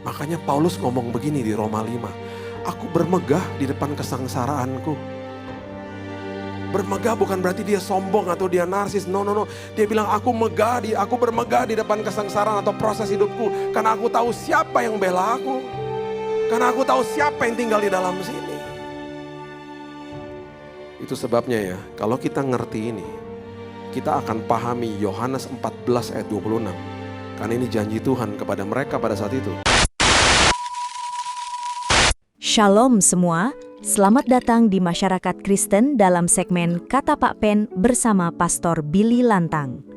Makanya Paulus ngomong begini di Roma 5. Aku bermegah di depan kesengsaraanku. Bermegah bukan berarti dia sombong atau dia narsis. No. Dia bilang aku bermegah di depan kesengsaraan atau proses hidupku. Karena aku tahu siapa yang bela aku. Karena aku tahu siapa yang tinggal di dalam sini. Itu sebabnya ya, kalau kita ngerti ini, kita akan pahami Yohanes 14 ayat 26. Karena ini janji Tuhan kepada mereka pada saat itu. Shalom semua, selamat datang di Masyarakat Kristen dalam segmen Kata Pak Pen bersama Pastor Billy Lantang.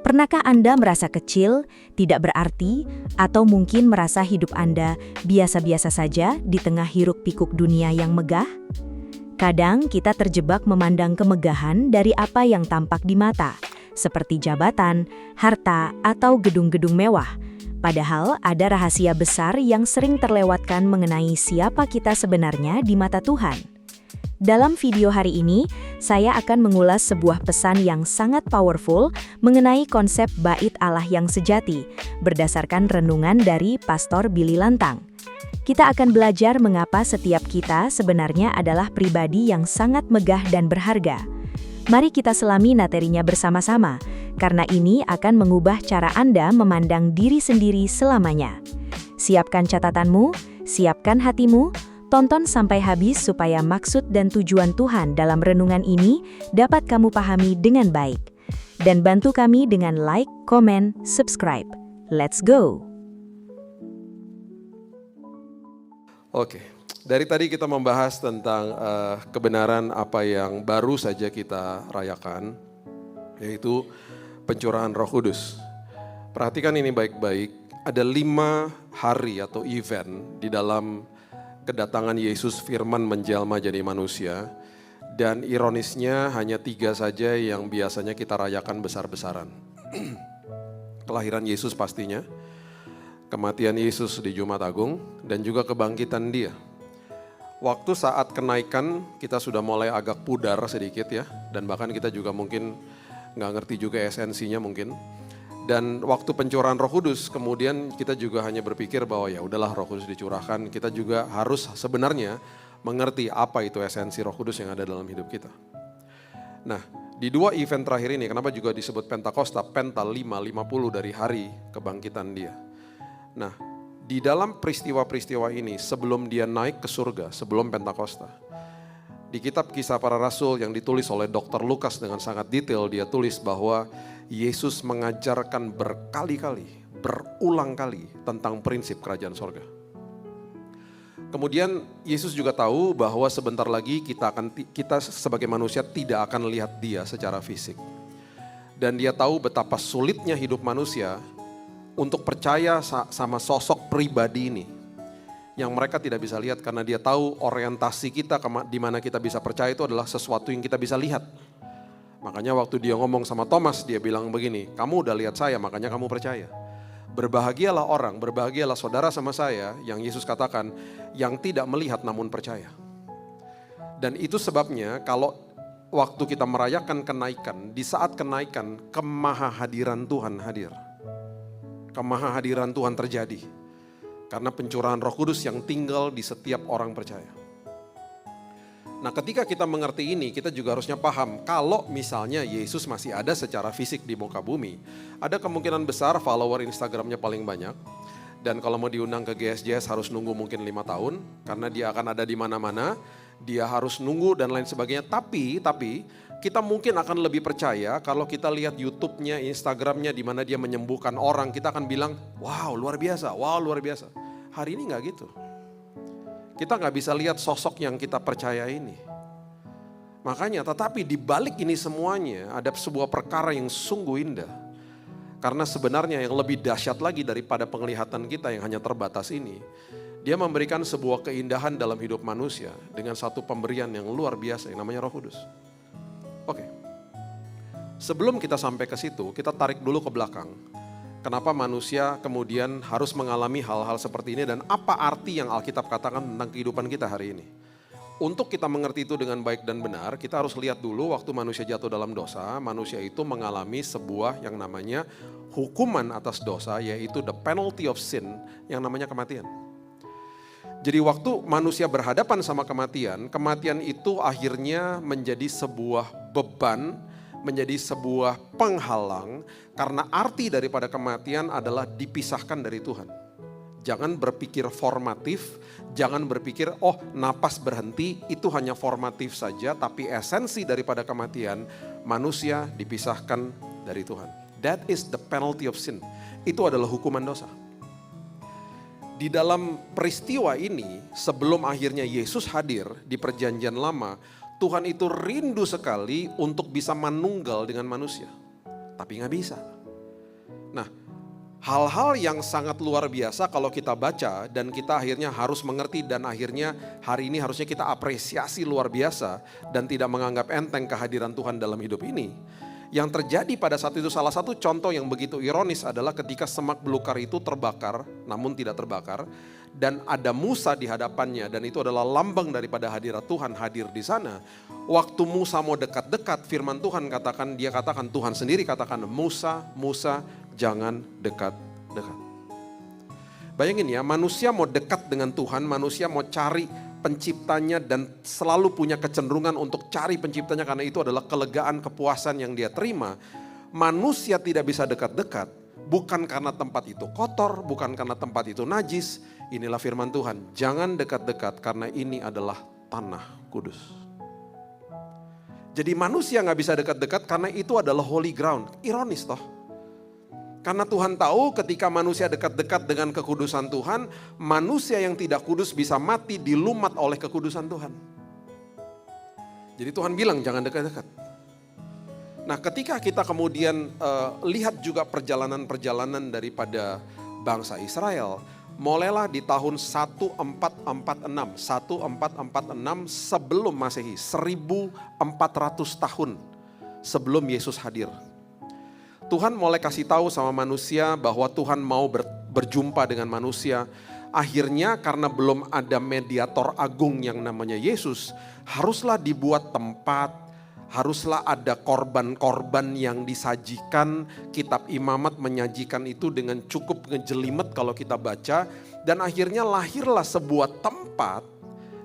Pernahkah Anda merasa kecil, tidak berarti, atau mungkin merasa hidup Anda biasa-biasa saja di tengah hiruk-pikuk dunia yang megah? Kadang kita terjebak memandang kemegahan dari apa yang tampak di mata, seperti jabatan, harta, atau gedung-gedung mewah. Padahal ada rahasia besar yang sering terlewatkan mengenai siapa kita sebenarnya di mata Tuhan. Dalam video hari ini, saya akan mengulas sebuah pesan yang sangat powerful mengenai konsep bait Allah yang sejati, berdasarkan renungan dari Pastor Billy Lantang. Kita akan belajar mengapa setiap kita sebenarnya adalah pribadi yang sangat megah dan berharga. Mari kita selami materinya bersama-sama, karena ini akan mengubah cara Anda memandang diri sendiri selamanya. Siapkan catatanmu, siapkan hatimu, tonton sampai habis supaya maksud dan tujuan Tuhan dalam renungan ini dapat kamu pahami dengan baik. Dan bantu kami dengan like, komen, subscribe. Let's go! Oke, dari tadi kita membahas tentang kebenaran apa yang baru saja kita rayakan, yaitu pencurahan Roh Kudus. Perhatikan ini baik-baik, ada 5 hari atau event di dalam kedatangan Yesus firman menjelma jadi manusia, dan ironisnya hanya 3 saja yang biasanya kita rayakan besar-besaran. Kelahiran Yesus pastinya, kematian Yesus di Jumat Agung, dan juga kebangkitan Dia. Waktu saat kenaikan kita sudah mulai agak pudar sedikit ya, dan bahkan kita juga mungkin nggak ngerti juga esensinya mungkin. Dan waktu pencurahan Roh Kudus, kemudian kita juga hanya berpikir bahwa ya udahlah Roh Kudus dicurahkan, kita juga harus sebenarnya mengerti apa itu esensi Roh Kudus yang ada dalam hidup kita. Nah, di 2 event terakhir ini, kenapa juga disebut Pentakosta, Penta 50 dari hari kebangkitan Dia. Nah, di dalam peristiwa-peristiwa ini sebelum Dia naik ke surga, sebelum Pentakosta, di kitab Kisah Para Rasul yang ditulis oleh Dr. Lukas dengan sangat detail, dia tulis bahwa Yesus mengajarkan berkali-kali, berulang kali tentang prinsip kerajaan sorga. Kemudian Yesus juga tahu bahwa sebentar lagi kita sebagai manusia tidak akan lihat Dia secara fisik. Dan Dia tahu betapa sulitnya hidup manusia untuk percaya sama sosok pribadi ini yang mereka tidak bisa lihat, karena Dia tahu orientasi kita di mana kita bisa percaya itu adalah sesuatu yang kita bisa lihat. Makanya waktu Dia ngomong sama Thomas, Dia bilang begini, kamu udah lihat saya makanya kamu percaya. Berbahagialah orang, berbahagialah saudara sama saya, yang Yesus katakan, yang tidak melihat namun percaya. Dan itu sebabnya kalau waktu kita merayakan kenaikan, di saat kenaikan kemahahadiran Tuhan hadir. Kemahahadiran Tuhan terjadi karena pencurahan Roh Kudus yang tinggal di setiap orang percaya. Nah, ketika kita mengerti ini, kita juga harusnya paham kalau misalnya Yesus masih ada secara fisik di muka bumi, ada kemungkinan besar follower Instagramnya paling banyak, dan kalau mau diundang ke GSJS harus nunggu mungkin 5 tahun karena Dia akan ada di mana-mana, Dia harus nunggu dan lain sebagainya. Tapi kita mungkin akan lebih percaya kalau kita lihat YouTube-nya, Instagram-nya di mana Dia menyembuhkan orang, kita akan bilang, wow luar biasa, wow luar biasa. Hari ini nggak gitu. Kita nggak bisa lihat sosok yang kita percaya ini. Makanya, tetapi di balik ini semuanya ada sebuah perkara yang sungguh indah. Karena sebenarnya yang lebih dahsyat lagi daripada penglihatan kita yang hanya terbatas ini, Dia memberikan sebuah keindahan dalam hidup manusia dengan satu pemberian yang luar biasa yang namanya Roh Kudus. Oke, sebelum kita sampai ke situ, kita tarik dulu ke belakang. Kenapa manusia kemudian harus mengalami hal-hal seperti ini dan apa arti yang Alkitab katakan tentang kehidupan kita hari ini? untuk kita mengerti itu dengan baik dan benar, kita harus lihat dulu waktu manusia jatuh dalam dosa, manusia itu mengalami sebuah yang namanya hukuman atas dosa, yaitu the penalty of sin, yang namanya kematian. Jadi waktu manusia berhadapan sama kematian, kematian itu akhirnya menjadi sebuah beban, menjadi sebuah penghalang, karena arti daripada kematian adalah dipisahkan dari Tuhan. Jangan berpikir formatif, jangan berpikir napas berhenti, itu hanya formatif saja, tapi esensi daripada kematian, manusia dipisahkan dari Tuhan. That is the penalty of sin. Itu adalah hukuman dosa. Di dalam peristiwa ini, sebelum akhirnya Yesus hadir di perjanjian lama, Tuhan itu rindu sekali untuk bisa manunggal dengan manusia. Tapi gak bisa. Nah, hal-hal yang sangat luar biasa kalau kita baca dan kita akhirnya harus mengerti dan akhirnya hari ini harusnya kita apresiasi luar biasa dan tidak menganggap enteng kehadiran Tuhan dalam hidup ini. Yang terjadi pada saat itu, salah satu contoh yang begitu ironis adalah ketika semak belukar itu terbakar, namun tidak terbakar, dan ada Musa di hadapannya, dan itu adalah lambang daripada hadirat Tuhan hadir di sana. Waktu Musa mau dekat-dekat, firman Tuhan dia katakan, Tuhan sendiri katakan, Musa, jangan dekat-dekat. Bayangin ya, manusia mau dekat dengan Tuhan, manusia mau cari penciptanya dan selalu punya kecenderungan untuk cari penciptanya karena itu adalah kelegaan, kepuasan yang dia terima. Manusia tidak bisa dekat-dekat bukan karena tempat itu kotor, bukan karena tempat itu najis. Inilah firman Tuhan, jangan dekat-dekat karena ini adalah tanah kudus. Jadi manusia gak bisa dekat-dekat karena itu adalah holy ground. Ironis toh. Karena Tuhan tahu ketika manusia dekat-dekat dengan kekudusan Tuhan, manusia yang tidak kudus bisa mati dilumat oleh kekudusan Tuhan. Jadi Tuhan bilang jangan dekat-dekat. Nah ketika kita kemudian lihat juga perjalanan-perjalanan daripada bangsa Israel, mulailah di tahun 1446 sebelum Masehi, 1400 tahun sebelum Yesus hadir. Tuhan mulai kasih tahu sama manusia bahwa Tuhan mau berjumpa dengan manusia. Akhirnya karena belum ada mediator agung yang namanya Yesus, haruslah dibuat tempat, haruslah ada korban-korban yang disajikan. Kitab Imamat menyajikan itu dengan cukup ngejelimet kalau kita baca. Dan akhirnya lahirlah sebuah tempat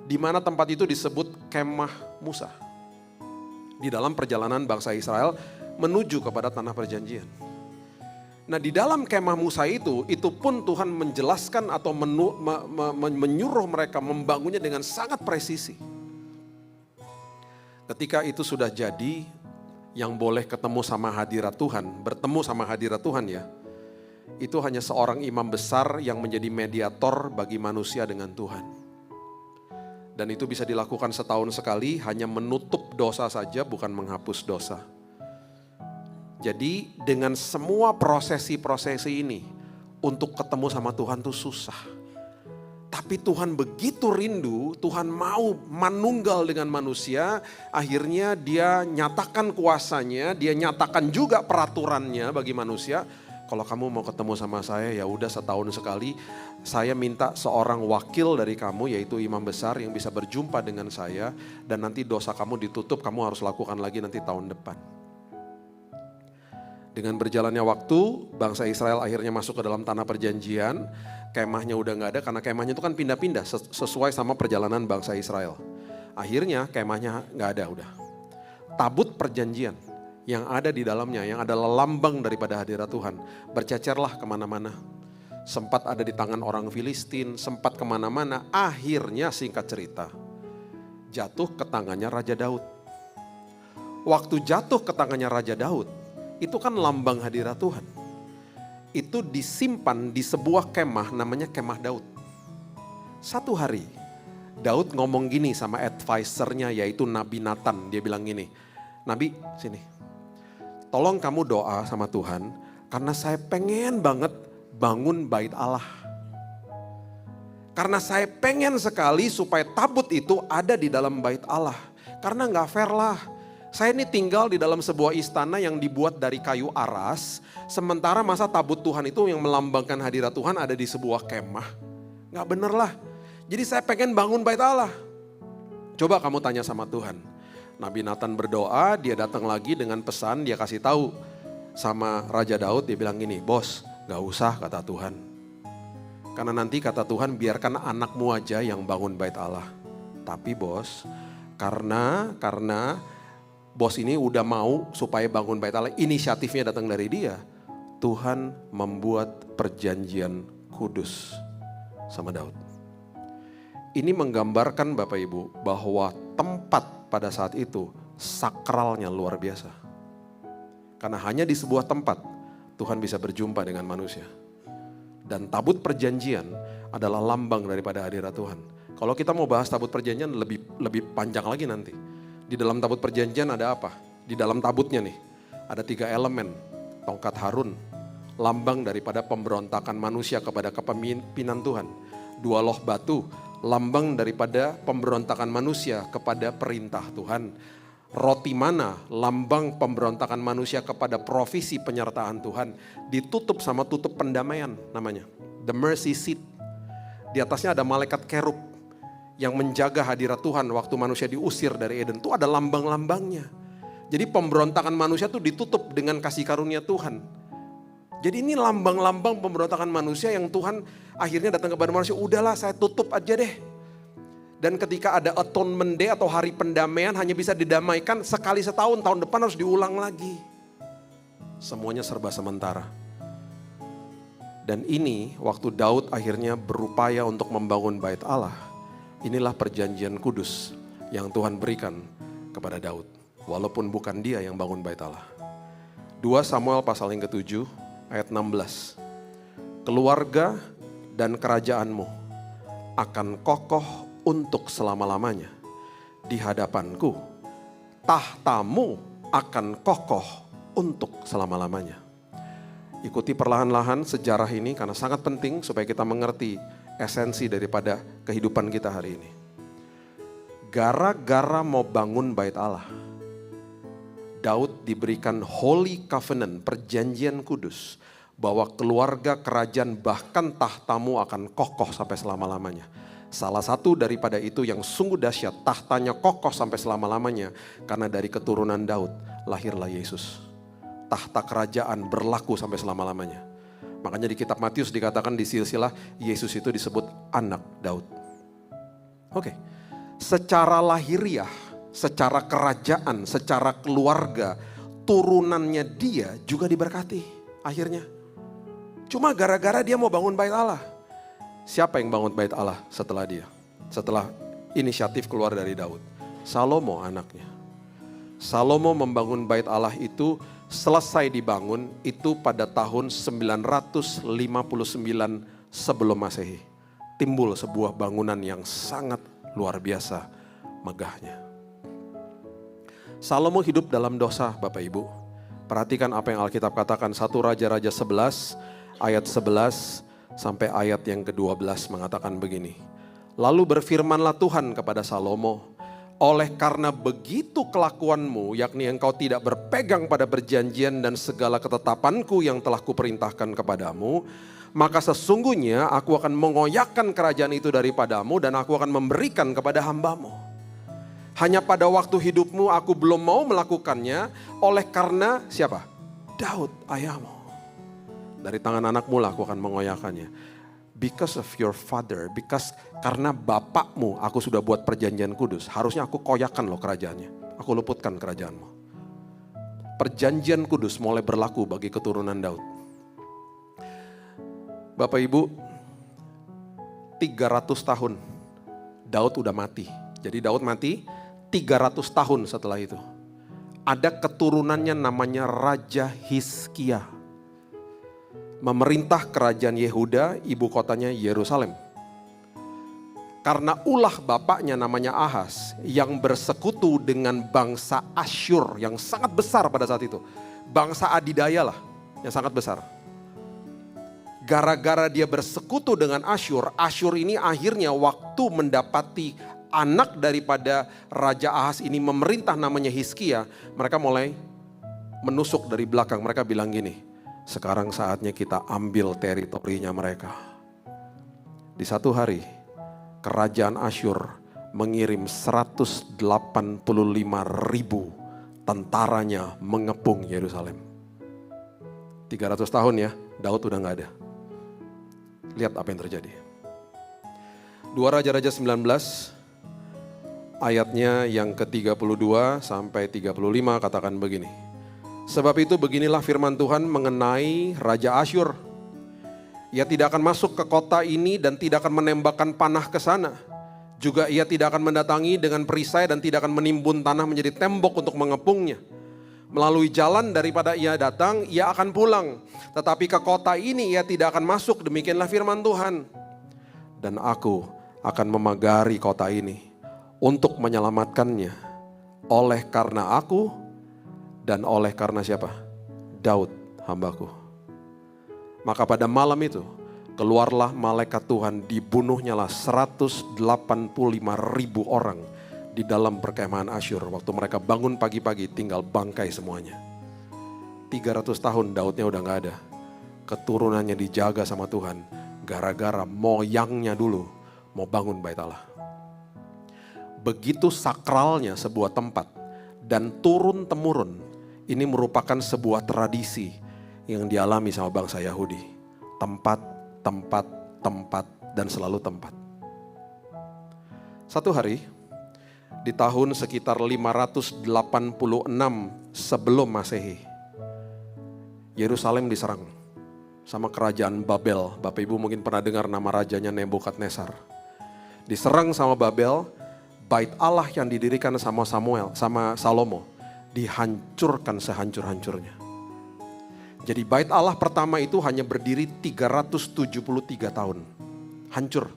di mana tempat itu disebut Kemah Musa. Di dalam perjalanan bangsa Israel menuju kepada tanah perjanjian. Nah di dalam kemah Musa itu pun Tuhan menjelaskan atau menyuruh mereka membangunnya dengan sangat presisi. Ketika itu sudah jadi, yang boleh ketemu sama hadirat Tuhan, bertemu sama hadirat Tuhan ya, itu hanya seorang imam besar yang menjadi mediator bagi manusia dengan Tuhan. Dan itu bisa dilakukan setahun sekali, hanya menutup dosa saja, bukan menghapus dosa. Jadi dengan semua prosesi-prosesi ini, untuk ketemu sama Tuhan tuh susah. Tapi Tuhan begitu rindu, Tuhan mau manunggal dengan manusia, akhirnya dia nyatakan kuasanya, dia nyatakan juga peraturannya bagi manusia. Kalau kamu mau ketemu sama saya ya udah setahun sekali, saya minta seorang wakil dari kamu yaitu imam besar yang bisa berjumpa dengan saya, dan nanti dosa kamu ditutup, kamu harus lakukan lagi nanti tahun depan. Dengan berjalannya waktu, bangsa Israel akhirnya masuk ke dalam tanah perjanjian. Kemahnya udah gak ada karena kemahnya itu kan pindah-pindah sesuai sama perjalanan bangsa Israel. Akhirnya kemahnya gak ada udah. Tabut perjanjian yang ada di dalamnya, yang adalah lambang daripada hadirat Tuhan, bercecerlah kemana-mana. Sempat ada di tangan orang Filistin, sempat kemana-mana. Akhirnya singkat cerita, jatuh ke tangannya Raja Daud. Waktu jatuh ke tangannya Raja Daud, itu kan lambang hadirat Tuhan. Itu disimpan di sebuah kemah namanya kemah Daud. Satu hari Daud ngomong gini sama advisernya yaitu Nabi Nathan. Dia bilang gini, Nabi sini, tolong kamu doa sama Tuhan karena saya pengen banget bangun bait Allah. Karena saya pengen sekali supaya tabut itu ada di dalam bait Allah. Karena gak fair lah. Saya ini tinggal di dalam sebuah istana yang dibuat dari kayu aras. Sementara masa tabut Tuhan itu yang melambangkan hadirat Tuhan ada di sebuah kemah. Gak bener lah. Jadi saya pengen bangun bait Allah. Coba kamu tanya sama Tuhan. Nabi Nathan berdoa, dia datang lagi dengan pesan, dia kasih tahu sama Raja Daud, dia bilang gini, bos gak usah kata Tuhan. Karena nanti kata Tuhan biarkan anakmu aja yang bangun bait Allah. Tapi bos, karena bos ini udah mau supaya bangun bait Allah, inisiatifnya datang dari dia. Tuhan membuat perjanjian kudus sama Daud. Ini menggambarkan Bapak Ibu bahwa tempat pada saat itu sakralnya luar biasa. Karena hanya di sebuah tempat Tuhan bisa berjumpa dengan manusia. Dan tabut perjanjian adalah lambang daripada hadirat Tuhan. Kalau kita mau bahas tabut perjanjian lebih panjang lagi nanti. Di dalam tabut perjanjian ada apa? Di dalam tabutnya nih ada 3 elemen. Tongkat Harun, lambang daripada pemberontakan manusia kepada kepemimpinan Tuhan. 2 loh batu, lambang daripada pemberontakan manusia kepada perintah Tuhan. Roti mana, lambang pemberontakan manusia kepada provisi penyertaan Tuhan. Ditutup sama tutup pendamaian namanya. The mercy seat. Di atasnya ada malaikat kerub yang menjaga hadirat Tuhan waktu manusia diusir dari Eden. Itu ada lambang-lambangnya. Jadi pemberontakan manusia itu ditutup dengan kasih karunia Tuhan. Jadi ini lambang-lambang pemberontakan manusia yang Tuhan akhirnya datang kepada manusia. Udahlah saya tutup aja deh. Dan ketika ada atonement day atau hari pendamaian hanya bisa didamaikan sekali setahun. Tahun depan harus diulang lagi. Semuanya serba sementara. Dan ini waktu Daud akhirnya berupaya untuk membangun bait Allah. Inilah perjanjian kudus yang Tuhan berikan kepada Daud. Walaupun bukan dia yang bangun bait Allah. 2 Samuel pasal yang ke-7 ayat 16. Keluarga dan kerajaanmu akan kokoh untuk selama-lamanya di hadapanku. Tahtamu akan kokoh untuk selama-lamanya. Ikuti perlahan-lahan sejarah ini karena sangat penting supaya kita mengerti esensi daripada kehidupan kita hari ini. Gara-gara mau bangun bait Allah, Daud diberikan Holy Covenant, perjanjian kudus. Bahwa keluarga, kerajaan, bahkan tahtamu akan kokoh sampai selama-lamanya. Salah satu daripada itu yang sungguh dahsyat, tahtanya kokoh sampai selama-lamanya. Karena dari keturunan Daud lahirlah Yesus. Tahta kerajaan berlaku sampai selama-lamanya. Makanya di kitab Matius dikatakan di silsilah Yesus itu disebut anak Daud. Oke. Secara lahiriah, secara kerajaan, secara keluarga, turunannya dia juga diberkati akhirnya. Cuma gara-gara dia mau bangun bait Allah. Siapa yang bangun bait Allah setelah dia? Setelah inisiatif keluar dari Daud. Salomo anaknya. Salomo membangun bait Allah itu selesai dibangun itu pada tahun 959 sebelum Masehi. Timbul sebuah bangunan yang sangat luar biasa megahnya. Salomo hidup dalam dosa Bapak Ibu. Perhatikan apa yang Alkitab katakan. 1 Raja-Raja 11 ayat 11 sampai ayat yang ke-12 mengatakan begini. Lalu berfirmanlah Tuhan kepada Salomo, oleh karena begitu kelakuanmu, yakni engkau tidak berpegang pada perjanjian dan segala ketetapanku yang telah kuperintahkan kepadamu, maka sesungguhnya aku akan mengoyakkan kerajaan itu daripadamu dan aku akan memberikan kepada hambamu. Hanya pada waktu hidupmu aku belum mau melakukannya, oleh karena siapa? Daud ayahmu. Dari tangan anakmu lah aku akan mengoyakkannya. Because of your father, karena bapakmu aku sudah buat perjanjian kudus. Harusnya aku koyakkan loh kerajaannya. Aku luputkan kerajaanmu. Perjanjian kudus mulai berlaku bagi keturunan Daud. Bapak Ibu, 300 tahun Daud udah mati. Jadi Daud mati 300 tahun setelah itu. Ada keturunannya namanya Raja Hizkia. Memerintah kerajaan Yehuda, ibu kotanya Yerusalem. Karena ulah bapaknya namanya Ahaz yang bersekutu dengan bangsa Asyur yang sangat besar pada saat itu. Bangsa adidaya lah yang sangat besar. Gara-gara dia bersekutu dengan Asyur, Asyur ini akhirnya waktu mendapati anak daripada Raja Ahaz ini memerintah namanya Hizkia, mereka mulai menusuk dari belakang. Mereka bilang gini, sekarang saatnya kita ambil teritorinya mereka. Di satu hari, kerajaan Asyur mengirim 185.000 tentaranya mengepung Yerusalem. 300 tahun ya, Daud udah gak ada. Lihat apa yang terjadi. 2 Raja-Raja 19 ayatnya yang ke-32 sampai 35 katakan begini. Sebab itu beginilah firman Tuhan mengenai Raja Asyur. Ia tidak akan masuk ke kota ini dan tidak akan menembakkan panah ke sana. Juga ia tidak akan mendatangi dengan perisai dan tidak akan menimbun tanah menjadi tembok untuk mengepungnya. Melalui jalan daripada ia datang, ia akan pulang. Tetapi ke kota ini ia tidak akan masuk, demikianlah firman Tuhan. Dan aku akan memagari kota ini untuk menyelamatkannya. Oleh karena aku dan oleh karena siapa? Daud hambaku. Maka pada malam itu, keluarlah malaikat Tuhan, dibunuhnyalah 185.000 orang di dalam perkemahan Asyur. Waktu mereka bangun pagi-pagi tinggal bangkai semuanya. 300 tahun Daudnya udah gak ada. Keturunannya dijaga sama Tuhan gara-gara moyangnya dulu mau bangun bait Allah. Begitu sakralnya sebuah tempat dan turun-temurun, ini merupakan sebuah tradisi yang dialami sama bangsa Yahudi. Tempat, dan selalu tempat. Satu hari, di tahun sekitar 586 sebelum Masehi, Yerusalem diserang sama kerajaan Babel. Bapak Ibu mungkin pernah dengar nama rajanya Nebukadnezar. Diserang sama Babel, bait Allah yang didirikan sama Salomo dihancurkan sehancur-hancurnya. Jadi bait Allah pertama itu hanya berdiri 373 tahun. Hancur.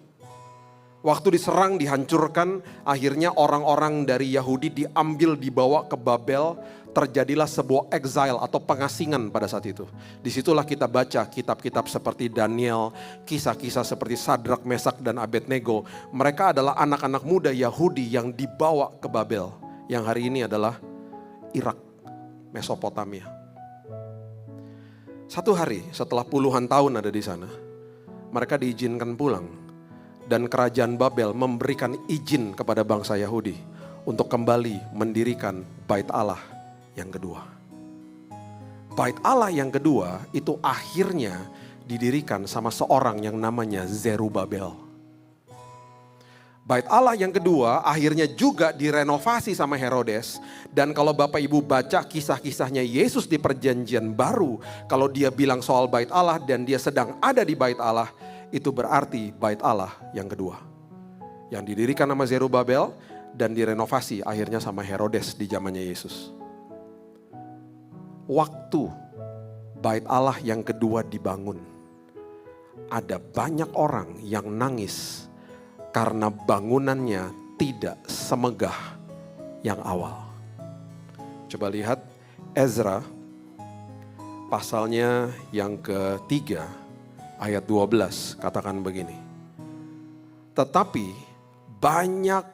Waktu diserang, dihancurkan, akhirnya orang-orang dari Yahudi dibawa ke Babel. Terjadilah sebuah exile atau pengasingan pada saat itu. Disitulah kita baca kitab-kitab seperti Daniel, kisah-kisah seperti Sadrak, Mesak, dan Abednego. Mereka adalah anak-anak muda Yahudi yang dibawa ke Babel. Yang hari ini adalah Irak, Mesopotamia. Satu hari setelah puluhan tahun ada di sana, mereka diizinkan pulang. Dan kerajaan Babel memberikan izin kepada bangsa Yahudi untuk kembali mendirikan bait Allah yang kedua. Bait Allah yang kedua itu akhirnya didirikan sama seorang yang namanya Zerubabel. Bait Allah yang kedua akhirnya juga direnovasi sama Herodes. Dan kalau Bapak Ibu baca kisah-kisahnya Yesus di perjanjian baru, kalau dia bilang soal bait Allah dan dia sedang ada di bait Allah, itu berarti bait Allah yang kedua. Yang didirikan sama Zerubabel dan direnovasi akhirnya sama Herodes di zamannya Yesus. Waktu bait Allah yang kedua dibangun, ada banyak orang yang nangis karena bangunannya tidak semegah yang awal. Coba lihat Ezra pasalnya yang ke-3 ayat 12 katakan begini. Tetapi banyak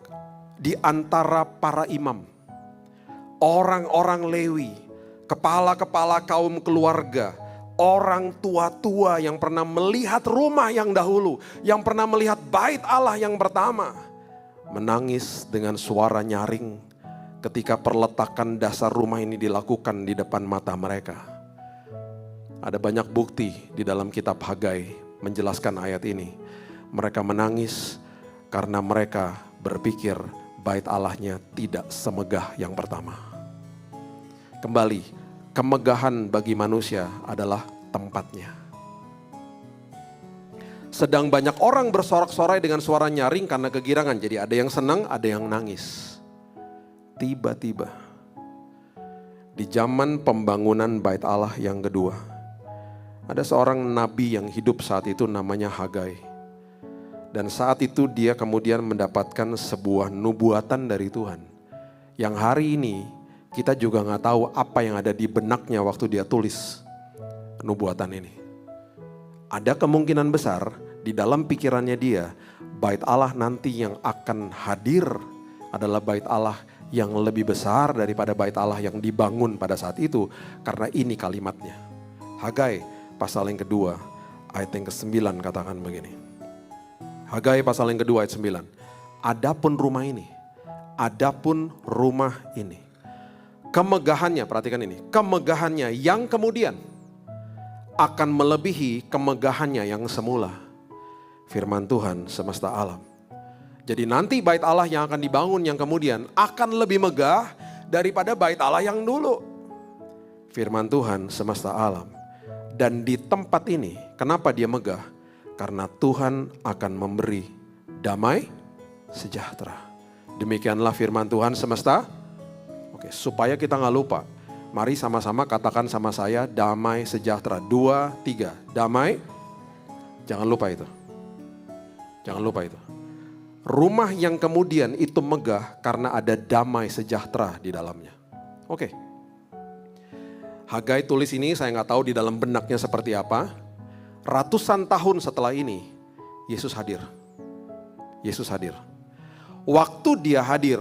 di antara para imam, orang-orang Lewi, kepala-kepala kaum keluarga, orang tua-tua yang pernah melihat rumah yang dahulu, yang pernah melihat bait Allah yang pertama, menangis dengan suara nyaring ketika perletakan dasar rumah ini dilakukan di depan mata mereka. Ada banyak bukti di dalam kitab Hagai menjelaskan ayat ini. Mereka menangis karena mereka berpikir bait Allahnya tidak semegah yang pertama. Kembali, kemegahan bagi manusia adalah tempatnya. Sedang banyak orang bersorak-sorai dengan suara nyaring karena kegirangan. Jadi ada yang senang, ada yang nangis. Tiba-tiba di zaman pembangunan bait Allah yang kedua, ada seorang nabi yang hidup saat itu namanya Hagai. Dan saat itu dia kemudian mendapatkan sebuah nubuatan dari Tuhan. Yang hari ini kita juga gak tahu apa yang ada di benaknya waktu dia tulis nubuatan ini. Ada kemungkinan besar di dalam pikirannya dia, bait Allah nanti yang akan hadir adalah bait Allah yang lebih besar daripada bait Allah yang dibangun pada saat itu. Karena ini kalimatnya. Hagai pasal yang kedua ayat yang ke-9 katakan begini. Hagai pasal yang kedua ayat 9. adapun rumah ini. Adapun rumah ini. Kemegahannya, perhatikan ini. Kemegahannya yang kemudian akan melebihi kemegahannya yang semula. Firman Tuhan semesta alam. Jadi nanti bait Allah yang akan dibangun yang kemudian akan lebih megah daripada bait Allah yang dulu. Firman Tuhan semesta alam. Dan di tempat ini, kenapa dia megah? Karena Tuhan akan memberi damai sejahtera. Demikianlah firman Tuhan semesta. Oke, supaya kita gak lupa. Mari sama-sama katakan sama saya, damai sejahtera. 2, 3, damai. Jangan lupa itu. Jangan lupa itu. Rumah yang kemudian itu megah karena ada damai sejahtera di dalamnya. Oke. Hagai tulis ini, saya gak tahu di dalam benaknya seperti apa. Ratusan tahun setelah ini, Yesus hadir. Yesus hadir. Waktu dia hadir,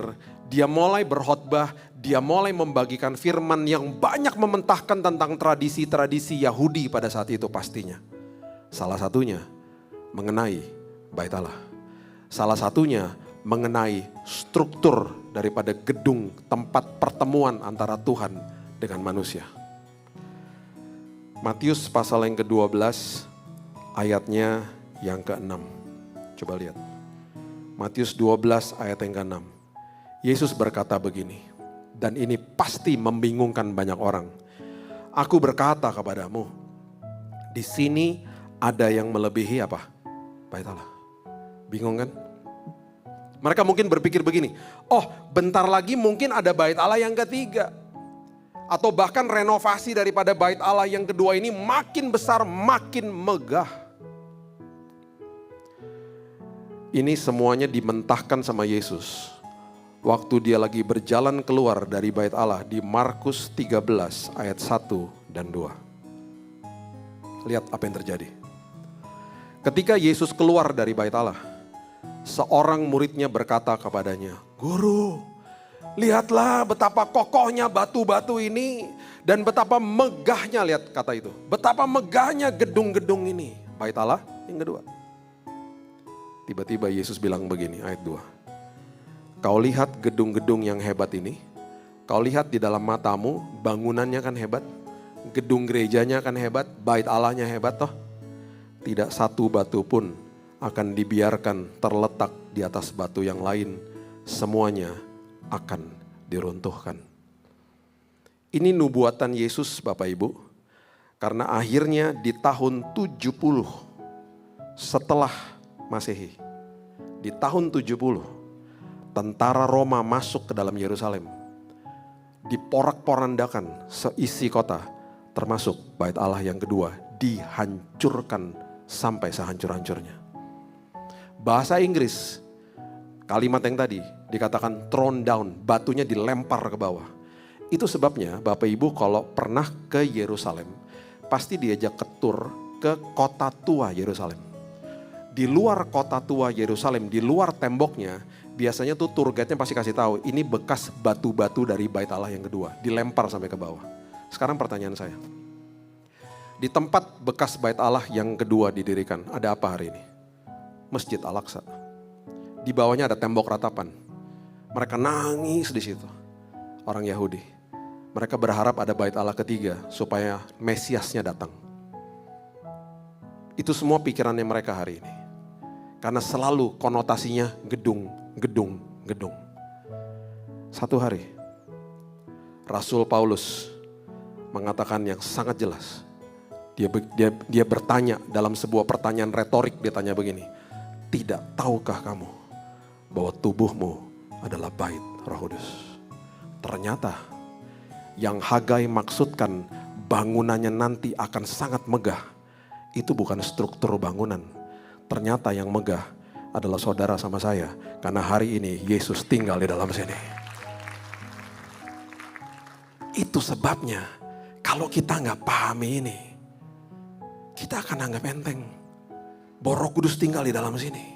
dia mulai berkhotbah, dia mulai membagikan firman yang banyak mementahkan tentang tradisi-tradisi Yahudi pada saat itu pastinya. Salah satunya mengenai bait Allah. Salah satunya mengenai struktur daripada gedung tempat pertemuan antara Tuhan dengan manusia. Matius pasal yang ke-12 ayatnya yang ke-6. Coba lihat. Matius 12 ayat yang ke-6. Yesus berkata begini, dan ini pasti membingungkan banyak orang. Aku berkata kepadamu, di sini ada yang melebihi apa? Bait Allah. Bingung kan? Mereka mungkin berpikir begini, oh bentar lagi mungkin ada bait Allah yang ketiga. Atau bahkan renovasi daripada bait Allah yang kedua ini makin besar, makin megah. Ini semuanya dimentahkan sama Yesus. Waktu dia lagi berjalan keluar dari bait Allah di Markus 13 ayat 1 dan 2. Lihat apa yang terjadi. Ketika Yesus keluar dari bait Allah, seorang muridnya berkata kepadanya, Guru, lihatlah betapa kokohnya batu-batu ini dan betapa megahnya, lihat kata itu. Betapa megahnya gedung-gedung ini. Bait Allah yang kedua. Tiba-tiba Yesus bilang begini, ayat 2. Kau lihat gedung-gedung yang hebat ini? Kau lihat di dalam matamu bangunannya kan hebat? Gedung gerejanya kan hebat? Bait Allahnya hebat toh? Tidak satu batu pun akan dibiarkan terletak di atas batu yang lain. Semuanya akan diruntuhkan. Ini nubuatan Yesus Bapak Ibu. Karena akhirnya di tahun 70 setelah Masehi. Di tahun 70 tentara Roma masuk ke dalam Yerusalem. Diporak-porandakan seisi kota. Termasuk bait Allah yang kedua. Dihancurkan sampai sehancur-hancurnya. Bahasa Inggris, kalimat yang tadi dikatakan thrown down, batunya dilempar ke bawah. Itu sebabnya Bapak Ibu kalau pernah ke Yerusalem, pasti diajak ke tur ke kota tua Yerusalem. Di luar kota tua Yerusalem, di luar temboknya, biasanya tuh tour guide-nya pasti kasih tahu, ini bekas batu-batu dari bait Allah yang kedua, dilempar sampai ke bawah. Sekarang pertanyaan saya, di tempat bekas bait Allah yang kedua didirikan, ada apa hari ini? Masjid Al-Aqsa. Di bawahnya ada tembok ratapan. Mereka nangis di situ. Orang Yahudi. Mereka berharap ada bait Allah ketiga supaya Mesiasnya datang. Itu semua pikirannya mereka hari ini. Karena selalu konotasinya gedung, gedung, gedung. Satu hari Rasul Paulus mengatakan yang sangat jelas. Dia bertanya dalam sebuah pertanyaan retorik, dia tanya begini. Tidak tahukah kamu bahwa tubuhmu adalah bait Roh Kudus? Ternyata yang Hagai maksudkan bangunannya nanti akan sangat megah. Itu bukan struktur bangunan. Ternyata yang megah adalah saudara sama saya. Karena hari ini Yesus tinggal di dalam sini. Itu sebabnya kalau kita nggak pahami ini, kita akan anggap enteng. Bahwa Roh Kudus tinggal di dalam sini.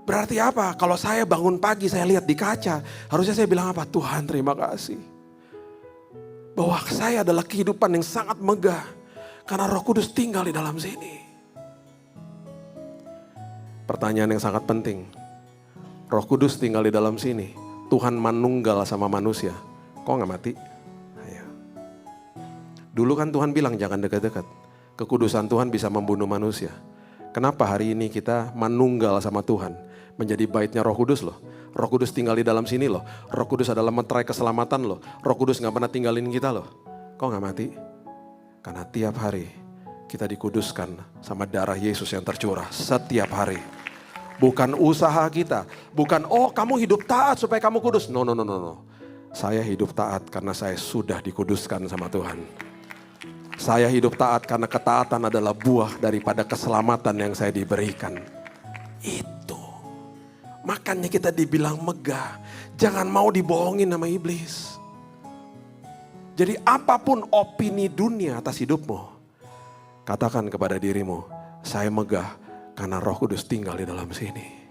Berarti apa? Kalau saya bangun pagi, saya lihat di kaca. Harusnya saya bilang apa? Tuhan terima kasih. Bahwa saya adalah kehidupan yang sangat megah. Karena Roh Kudus tinggal di dalam sini. Pertanyaan yang sangat penting. Roh Kudus tinggal di dalam sini. Tuhan manunggal sama manusia. Kok gak mati? Ayo. Dulu kan Tuhan bilang jangan dekat-dekat. Kekudusan Tuhan bisa membunuh manusia. Kenapa hari ini kita manunggal sama Tuhan? Menjadi baitnya Roh Kudus loh. Roh Kudus tinggal di dalam sini loh. Roh Kudus adalah meterai keselamatan loh. Roh Kudus gak pernah tinggalin kita loh. Kok gak mati? Karena tiap hari kita dikuduskan sama darah Yesus yang tercurah setiap hari. Bukan usaha kita. Bukan kamu hidup taat supaya kamu kudus. No. Saya hidup taat karena saya sudah dikuduskan sama Tuhan. Saya hidup taat karena ketaatan adalah buah daripada keselamatan yang saya diberikan. Itu. Makanya kita dibilang megah. Jangan mau dibohongin sama iblis. Jadi apapun opini dunia atas hidupmu, katakan kepada dirimu, saya megah karena Roh Kudus tinggal di dalam sini.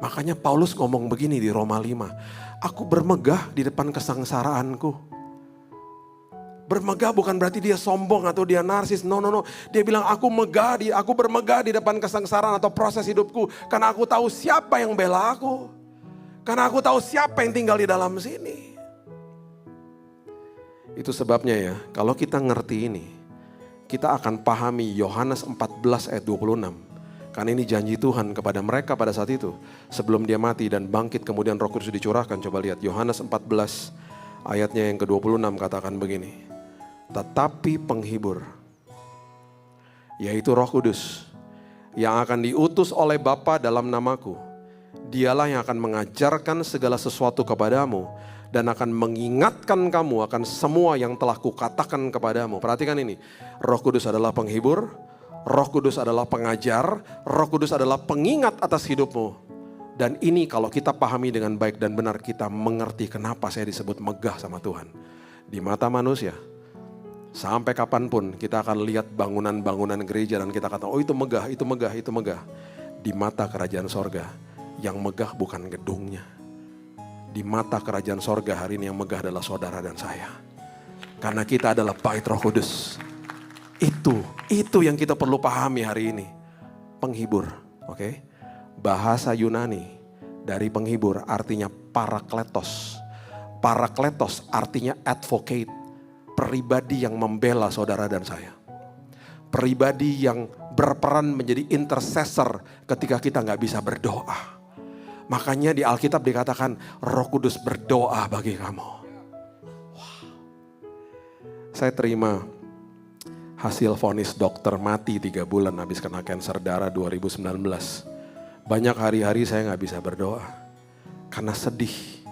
Makanya Paulus ngomong begini di Roma 5. Aku bermegah di depan kesengsaraanku. Bermegah bukan berarti dia sombong atau dia narsis. No. Dia bilang aku bermegah di depan kesengsaraan atau proses hidupku. Karena aku tahu siapa yang bela aku. Karena aku tahu siapa yang tinggal di dalam sini. Itu sebabnya ya, kalau kita ngerti ini, kita akan pahami Yohanes 14 ayat 26. Karena ini janji Tuhan kepada mereka pada saat itu. Sebelum dia mati dan bangkit kemudian Roh Kudus dicurahkan. Coba lihat Yohanes 14 ayatnya yang ke-26 katakan begini. Tetapi penghibur, yaitu Roh Kudus, yang akan diutus oleh Bapa dalam namaku, dialah yang akan mengajarkan segala sesuatu kepadamu dan akan mengingatkan kamu akan semua yang telah kukatakan kepadamu. Perhatikan ini, Roh Kudus adalah penghibur, Roh Kudus adalah pengajar, Roh Kudus adalah pengingat atas hidupmu. Dan ini kalau kita pahami dengan baik dan benar, kita mengerti kenapa saya disebut megah sama Tuhan. Di mata manusia, sampai kapanpun kita akan lihat bangunan-bangunan gereja dan kita kata, itu megah, itu megah, itu megah. Di mata kerajaan sorga, yang megah bukan gedungnya. Di mata kerajaan sorga hari ini yang megah adalah saudara dan saya. Karena kita adalah bait Roh Kudus. Itu yang kita perlu pahami hari ini. Penghibur, oke? Bahasa Yunani dari penghibur artinya parakletos. Parakletos artinya advocate. Pribadi yang membela saudara dan saya. Pribadi yang berperan menjadi intercessor ketika kita gak bisa berdoa. Makanya di Alkitab dikatakan Roh Kudus berdoa bagi kamu. Wow. Saya terima hasil vonis dokter mati 3 bulan habis kena kanker darah 2019. Banyak hari-hari saya gak bisa berdoa. Karena sedih.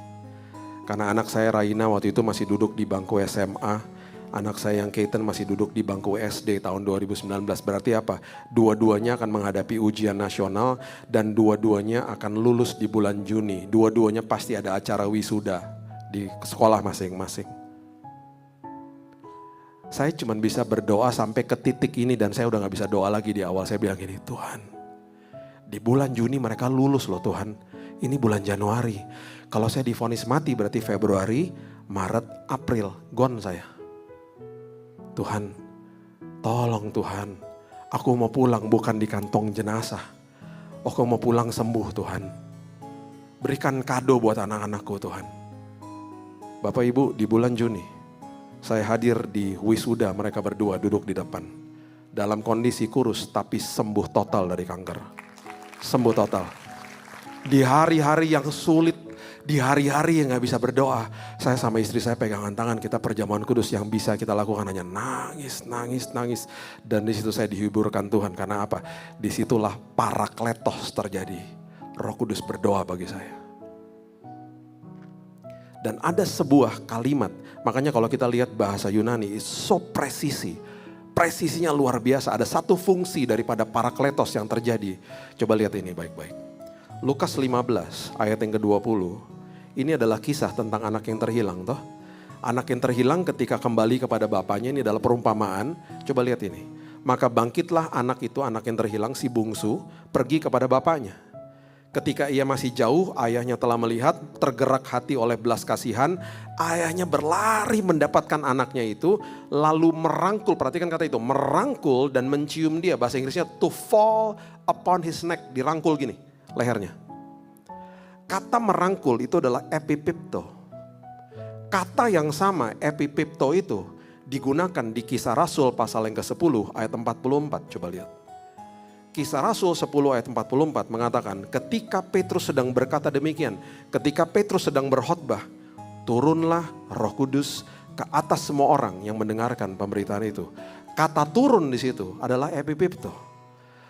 Karena anak saya Raina waktu itu masih duduk di bangku SMA. Anak saya yang Keiten masih duduk di bangku SD tahun 2019. Berarti apa? Dua-duanya akan menghadapi ujian nasional dan dua-duanya akan lulus di bulan Juni. Dua-duanya pasti ada acara wisuda di sekolah masing-masing. Saya cuma bisa berdoa sampai ke titik ini dan saya udah gak bisa doa lagi di awal. Saya bilang gini, Tuhan, di bulan Juni mereka lulus loh Tuhan. Ini bulan Januari. Kalau saya divonis mati berarti Februari, Maret, April, gone saya. Tuhan, tolong Tuhan, aku mau pulang bukan di kantong jenazah. Aku mau pulang sembuh Tuhan. Berikan kado buat anak-anakku Tuhan. Bapak Ibu, di bulan Juni, saya hadir di wisuda mereka berdua duduk di depan. Dalam kondisi kurus tapi sembuh total dari kanker. Sembuh total. Di hari-hari yang sulit, di hari-hari yang gak bisa berdoa, saya sama istri saya pegangan tangan, kita perjamuan kudus yang bisa kita lakukan hanya nangis. Dan di situ saya dihiburkan Tuhan, karena apa? Disitulah parakletos terjadi. Roh Kudus berdoa bagi saya. Dan ada sebuah kalimat, makanya kalau kita lihat bahasa Yunani, it's so presisi. Presisinya luar biasa, ada satu fungsi daripada parakletos yang terjadi. Coba lihat ini baik-baik. Lukas 15 ayat yang ke-20. Ini adalah kisah tentang anak yang terhilang toh. Anak yang terhilang ketika kembali kepada bapaknya, ini adalah perumpamaan. Coba lihat ini. Maka bangkitlah anak itu, anak yang terhilang, si bungsu, pergi kepada bapaknya. Ketika ia masih jauh, ayahnya telah melihat, tergerak hati oleh belas kasihan. Ayahnya berlari mendapatkan anaknya itu, lalu merangkul, perhatikan kata itu, merangkul dan mencium dia. Bahasa Inggrisnya to fall upon his neck, dirangkul gini lehernya. Kata merangkul itu adalah epipipto. Kata yang sama, epipipto itu digunakan di Kisah Rasul pasal yang ke-10 ayat 44. Coba lihat. Kisah Rasul 10 ayat 44 mengatakan, ketika Petrus sedang berkata demikian, ketika Petrus sedang berkhotbah, turunlah Roh Kudus ke atas semua orang yang mendengarkan pemberitaan itu. Kata turun di situ adalah epipipto.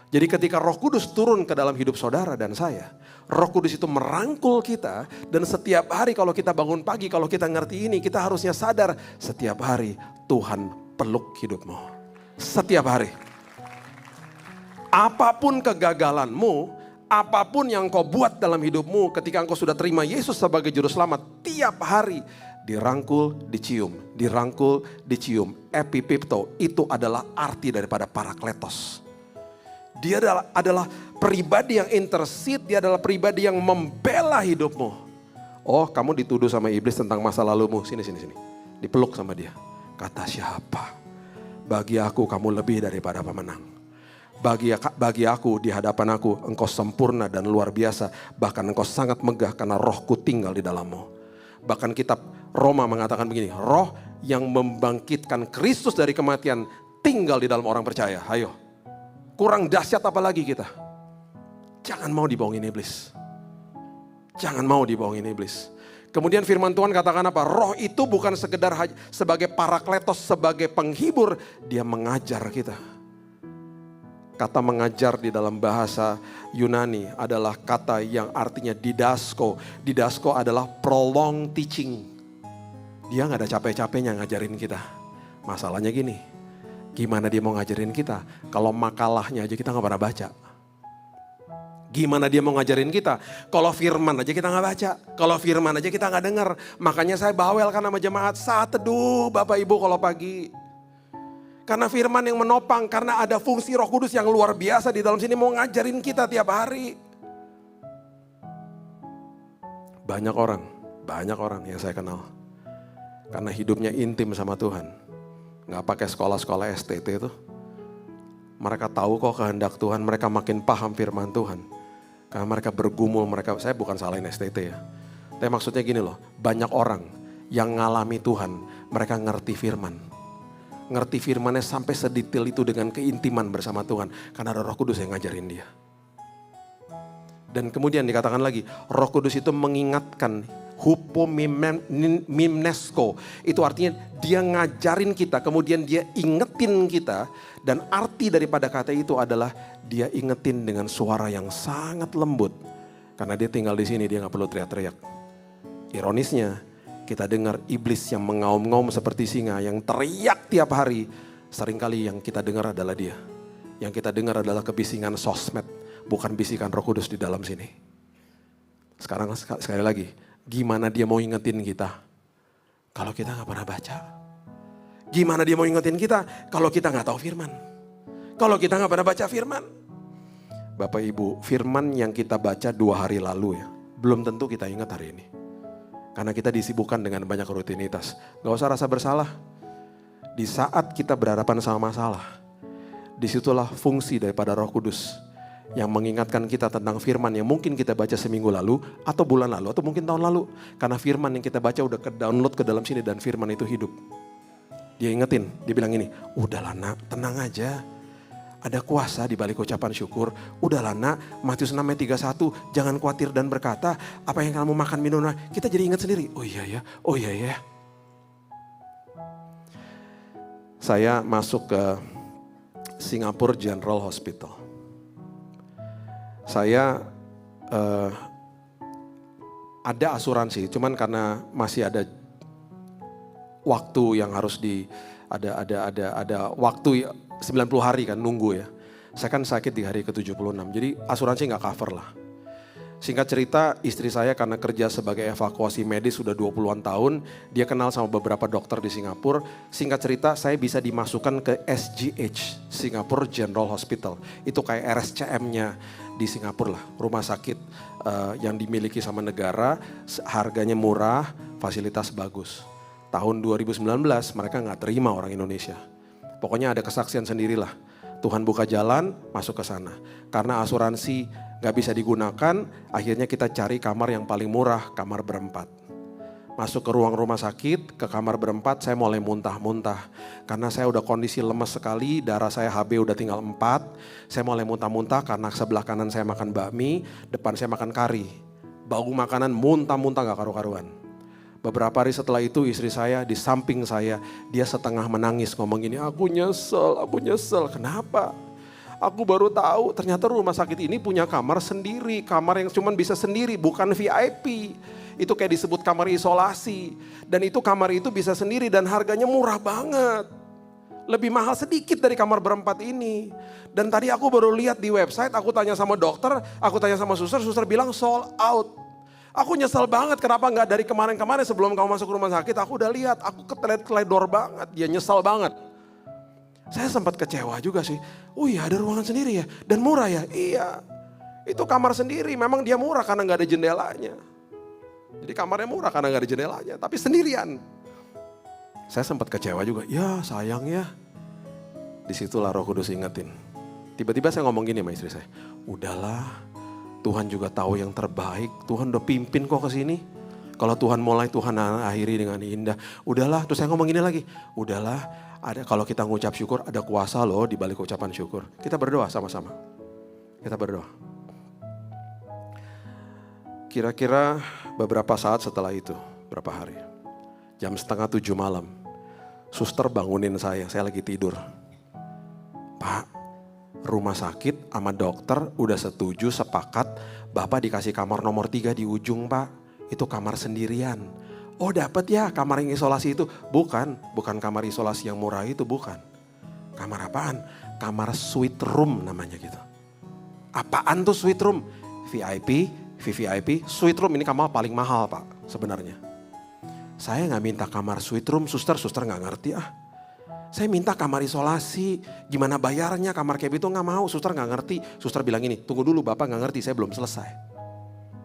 Jadi ketika Roh Kudus turun ke dalam hidup saudara dan saya, Roh Kudus itu merangkul kita, dan setiap hari kalau kita bangun pagi, kalau kita ngerti ini, kita harusnya sadar setiap hari Tuhan peluk hidupmu. Setiap hari. Apapun kegagalanmu, apapun yang kau buat dalam hidupmu, ketika engkau sudah terima Yesus sebagai juru selamat, tiap hari dirangkul, dicium, dirangkul, dicium. Epipipto itu adalah arti daripada parakletos. Dia adalah pribadi yang intercede, dia adalah pribadi yang membela hidupmu. Oh, kamu dituduh sama iblis tentang masa lalumu, sini. Dipeluk sama dia. Kata siapa? Bagi aku kamu lebih daripada pemenang. Bagi aku, di hadapan aku, engkau sempurna dan luar biasa. Bahkan engkau sangat megah karena rohku tinggal di dalammu. Bahkan kitab Roma mengatakan begini, roh yang membangkitkan Kristus dari kematian tinggal di dalam orang percaya. Ayo, kurang dahsyat apa lagi kita? Jangan mau dibohongin iblis. Jangan mau dibohongin iblis. Kemudian firman Tuhan katakan apa? Roh itu bukan sekedar sebagai parakletos, sebagai penghibur. Dia mengajar kita. Kata mengajar di dalam bahasa Yunani adalah kata yang artinya didasko. Didasko adalah prolonged teaching. Dia gak ada capek-capeknya ngajarin kita. Masalahnya gini, gimana dia mau ngajarin kita kalau makalahnya aja kita gak pernah baca. Gimana dia mau ngajarin kita kalau firman aja kita gak baca. Kalau firman aja kita gak dengar. Makanya saya bawel kan sama jemaat saat teduh Bapak Ibu kalau pagi. Karena firman yang menopang, karena ada fungsi Roh Kudus yang luar biasa di dalam sini mau ngajarin kita tiap hari. Banyak orang yang saya kenal. Karena hidupnya intim sama Tuhan. Gak pakai sekolah-sekolah STT itu. Mereka tahu kok kehendak Tuhan, mereka makin paham firman Tuhan. Karena mereka bergumul, saya bukan salahin STT ya. Tapi maksudnya gini loh, banyak orang yang ngalami Tuhan, mereka ngerti firman. Ngerti firmannya sampai sedetail itu dengan keintiman bersama Tuhan. Karena ada Roh Kudus yang ngajarin dia. Dan kemudian dikatakan lagi, Roh Kudus itu mengingatkan hupomimnesko. Itu artinya dia ngajarin kita, kemudian dia ingetin kita. Dan arti daripada kata itu adalah dia ingetin dengan suara yang sangat lembut. Karena dia tinggal di sini, dia gak perlu teriak-teriak. Ironisnya, kita dengar iblis yang mengaum-ngaum seperti singa, yang teriak tiap hari. Seringkali yang kita dengar adalah dia. Yang kita dengar adalah kebisingan sosmed, bukan bisikan Roh Kudus di dalam sini. Sekarang sekali lagi, gimana dia mau ingetin kita kalau kita gak pernah baca? Gimana dia mau ingetin kita kalau kita gak tahu firman? Kalau kita gak pernah baca firman? Bapak Ibu, firman yang kita baca 2 hari lalu ya, belum tentu kita ingat hari ini. Karena kita disibukkan dengan banyak rutinitas. Gak usah rasa bersalah. Di saat kita berhadapan sama masalah, disitulah fungsi daripada Roh Kudus yang mengingatkan kita tentang firman yang mungkin kita baca seminggu lalu, atau bulan lalu, atau mungkin tahun lalu. Karena firman yang kita baca udah ke-download ke dalam sini dan firman itu hidup. Dia ingetin, dia bilang ini, udahlah nak, tenang aja. Ada kuasa di balik ucapan syukur. Udahlah nak, Matius 6 ayat 31, jangan khawatir dan berkata, apa yang kamu makan minum, kita jadi ingat sendiri. Oh iya ya. Saya masuk ke Singapore General Hospital. Saya ada asuransi, cuman karena masih ada waktu yang harus ada waktu 90 hari kan nunggu ya. Saya kan sakit di hari ke-76, jadi asuransi gak cover lah. Singkat cerita, istri saya karena kerja sebagai evakuasi medis sudah 20-an tahun, dia kenal sama beberapa dokter di Singapura. Singkat cerita, saya bisa dimasukkan ke SGH, Singapore General Hospital. Itu kayak RSCM-nya di Singapura lah, rumah sakit yang dimiliki sama negara, harganya murah, fasilitas bagus. Tahun 2019 mereka gak terima orang Indonesia. Pokoknya ada kesaksian sendirilah. Tuhan buka jalan, masuk ke sana. Karena asuransi Gak bisa digunakan, akhirnya kita cari kamar yang paling murah, kamar berempat. Masuk ke ruang rumah sakit, ke kamar berempat, saya mulai muntah-muntah. Karena saya udah kondisi lemes sekali, darah saya HB udah tinggal 4. Saya mulai muntah-muntah karena sebelah kanan saya makan bakmi, depan saya makan kari. Bau makanan muntah-muntah gak karu-karuan. Beberapa hari setelah itu istri saya di samping saya, dia setengah menangis ngomong gini, aku nyesel. Kenapa? Aku baru tahu ternyata rumah sakit ini punya kamar sendiri, kamar yang cuma bisa sendiri, bukan VIP. Itu kayak disebut kamar isolasi. Dan itu kamar itu bisa sendiri dan harganya murah banget. Lebih mahal sedikit dari kamar berempat ini. Dan tadi aku baru lihat di website, aku tanya sama dokter, aku tanya sama suster bilang sold out. Aku nyesel banget kenapa gak dari kemarin-kemarin sebelum kamu masuk rumah sakit, aku udah lihat, aku keteledor banget, dia nyesel banget. Saya sempat kecewa juga sih. Oh iya ada ruangan sendiri ya dan murah ya. Iya itu kamar sendiri memang dia murah karena gak ada jendelanya. Jadi kamarnya murah karena gak ada jendelanya tapi sendirian. Saya sempat kecewa juga. Ya sayang ya. Disitulah Roh Kudus ingetin. Tiba-tiba saya ngomong gini sama istri saya. Udahlah Tuhan juga tahu yang terbaik. Tuhan udah pimpin kok ke sini. Kalau Tuhan mulai Tuhan akhiri dengan indah. Udahlah terus saya ngomong gini lagi. Udahlah. Ada kalau kita ngucap syukur ada kuasa loh di balik ucapan syukur. Kita berdoa sama-sama. Kita berdoa. Kira-kira beberapa saat setelah itu, berapa hari? Jam 6:30 malam. Suster bangunin saya lagi tidur. Pak, rumah sakit sama dokter udah setuju sepakat Bapak dikasih kamar nomor 3 di ujung Pak. Itu kamar sendirian. Oh dapat ya kamar yang isolasi itu. Bukan kamar isolasi yang murah itu, bukan. Kamar apaan? Kamar suite room namanya gitu. Apaan tuh suite room? VIP, VVIP, suite room ini kamar paling mahal Pak sebenarnya. Saya gak minta kamar suite room, suster gak ngerti ah. Saya minta kamar isolasi, gimana bayarnya kamar kayak gitu gak mau, suster gak ngerti. Suster bilang gini, tunggu dulu Bapak gak ngerti, saya belum selesai.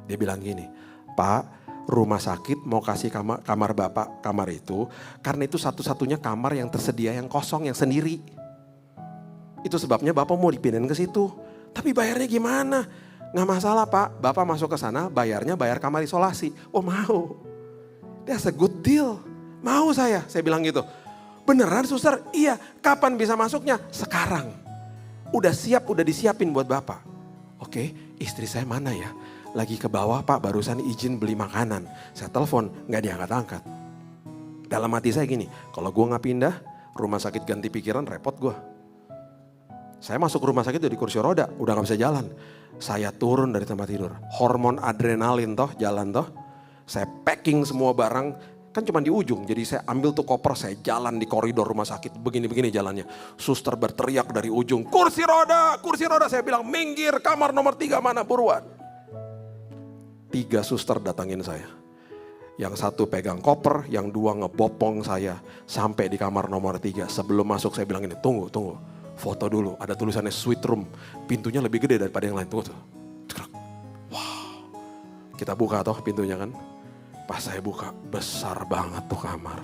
Dia bilang gini, Pak, rumah sakit mau kasih kamar Bapak, kamar itu. Karena itu satu-satunya kamar yang tersedia yang kosong, yang sendiri. Itu sebabnya Bapak mau dipindahin ke situ. Tapi bayarnya gimana? Nggak masalah Pak, Bapak masuk ke sana bayarnya bayar kamar isolasi. Oh mau. That's a good deal. Mau saya bilang gitu. Beneran suster? Iya, kapan bisa masuknya? Sekarang. Udah siap, udah disiapin buat Bapak. Oke, istri saya mana ya? Lagi ke bawah Pak, barusan izin beli makanan. Saya telepon, gak diangkat-angkat. Dalam hati saya gini, kalau gue gak pindah, rumah sakit ganti pikiran repot gue. Saya masuk rumah sakit di kursi roda, udah gak bisa jalan. Saya turun dari tempat tidur, hormon adrenalin toh, jalan toh. Saya packing semua barang, kan cuma di ujung. Jadi saya ambil tuh koper, saya jalan di koridor rumah sakit. Begini-begini jalannya. Suster berteriak dari ujung, kursi roda. Saya bilang, minggir kamar nomor 3 mana buruan. 3 suster datangin saya. Yang 1 pegang koper, yang 2 ngebopong saya sampai di kamar nomor 3. Sebelum masuk saya bilang ini, tunggu. Foto dulu, ada tulisannya suite room. Pintunya lebih gede daripada yang lain. Tunggu. Wow. Kita buka toh pintunya kan. Pas saya buka, besar banget tuh kamar.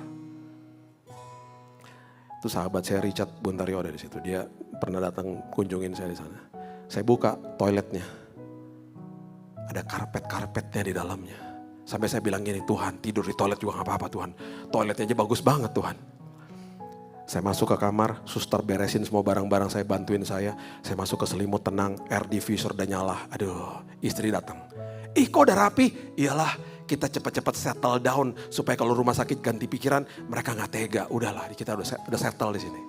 Itu sahabat saya Richard Buntario ada di situ. Dia pernah datang kunjungin saya di sana. Saya buka toiletnya. Ada karpet-karpetnya di dalamnya. Sampai saya bilang gini, Tuhan tidur di toilet juga gak apa-apa Tuhan. Toiletnya aja bagus banget Tuhan. Saya masuk ke kamar, suster beresin semua barang-barang saya, bantuin saya. Saya masuk ke selimut tenang, air diffuser udah nyala. Aduh, istri datang. Ih kok udah rapi? Iyalah, kita cepat-cepat settle down. Supaya kalau rumah sakit ganti pikiran, mereka gak tega. Udahlah, kita udah settle di sini.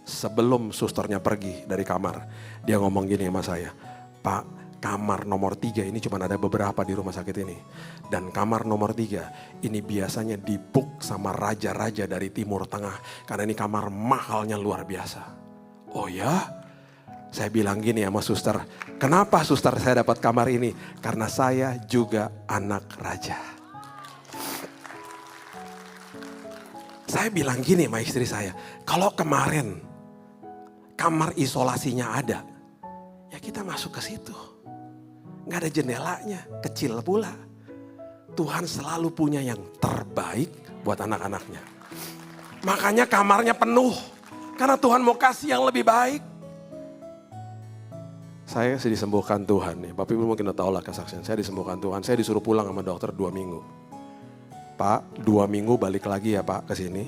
Sebelum susternya pergi dari kamar, dia ngomong gini sama saya. Pak, kamar nomor 3 ini cuma ada beberapa di rumah sakit ini. Dan kamar nomor 3 ini biasanya dibook sama raja-raja dari Timur Tengah. Karena ini kamar mahalnya luar biasa. Oh ya? Saya bilang gini sama suster. Kenapa suster saya dapat kamar ini? Karena saya juga anak raja. Saya bilang gini sama istri saya. Kalau kemarin kamar isolasinya ada. Ya kita masuk ke situ. Gak ada jendelanya, kecil pula. Tuhan selalu punya yang terbaik buat anak-anaknya. Makanya kamarnya penuh. Karena Tuhan mau kasih yang lebih baik. Saya disembuhkan Tuhan nih. Bapak Ibu mungkin udah tahu lah kesaksian. Saya disembuhkan Tuhan. Saya disuruh pulang sama dokter 2 minggu. Pak, 2 minggu balik lagi ya Pak ke sini.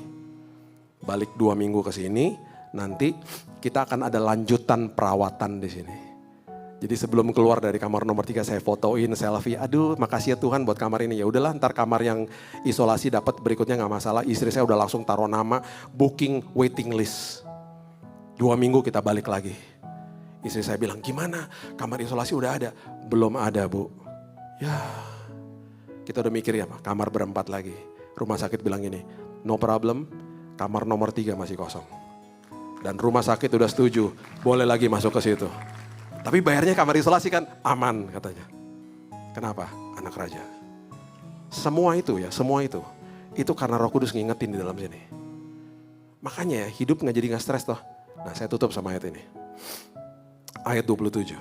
Balik 2 minggu ke sini. Nanti kita akan ada lanjutan perawatan di sini. Jadi sebelum keluar dari kamar nomor 3 saya fotoin selfie. Aduh, makasih ya Tuhan buat kamar ini. Ya udahlah, ntar kamar yang isolasi dapat berikutnya nggak masalah. Istri saya udah langsung taruh nama, booking waiting list. 2 minggu kita balik lagi. Istri saya bilang, gimana? Kamar isolasi udah ada? Belum ada, Bu. Ya, kita udah mikir ya, kamar berempat lagi. Rumah sakit bilang gini, no problem, kamar nomor 3 masih kosong. Dan rumah sakit udah setuju, boleh lagi masuk ke situ. Tapi bayarnya kamar isolasi kan aman katanya. Kenapa? Anak raja. Semua itu ya, semua itu. Itu karena Roh Kudus ngingetin di dalam sini. Makanya ya, hidup gak jadi gak stres toh. Nah, saya tutup sama ayat ini. Ayat 27.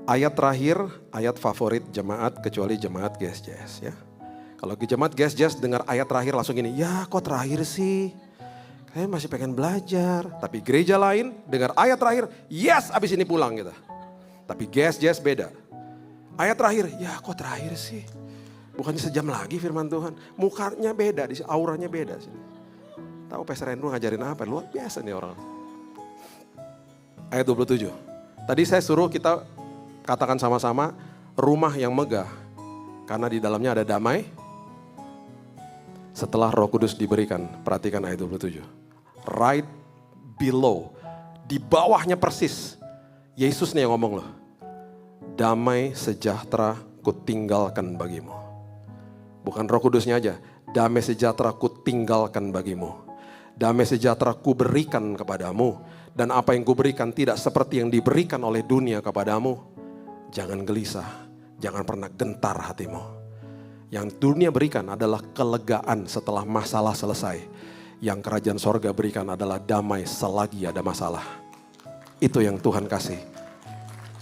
Ayat terakhir, ayat favorit jemaat kecuali jemaat GSJS ya. Kalau jemaat GSJS dengar ayat terakhir langsung gini, ya kok terakhir sih? Saya masih pengen belajar. Tapi gereja lain dengar ayat terakhir, yes abis ini pulang gitu. Tapi GSJS beda. Ayat terakhir, ya kok terakhir sih? Bukannya sejam lagi firman Tuhan. Mukanya beda, auranya beda sini. Tahu Pastor Andrew ngajarin apa? Luar biasa nih orang. Ayat 27. Tadi saya suruh kita katakan sama-sama rumah yang megah. Karena di dalamnya ada damai. Setelah Roh Kudus diberikan, perhatikan ayat 27. Right below, di bawahnya persis. Yesus nih yang ngomong loh. Damai sejahtera ku tinggalkan bagimu. Bukan Roh Kudusnya aja. Damai sejahtera ku tinggalkan bagimu. Damai sejahtera ku berikan kepadamu. Dan apa yang kuberikan tidak seperti yang diberikan oleh dunia kepadamu. Jangan gelisah, jangan pernah gentar hatimu. Yang dunia berikan adalah kelegaan setelah masalah selesai. Yang kerajaan sorga berikan adalah damai selagi ada masalah. Itu yang Tuhan kasih.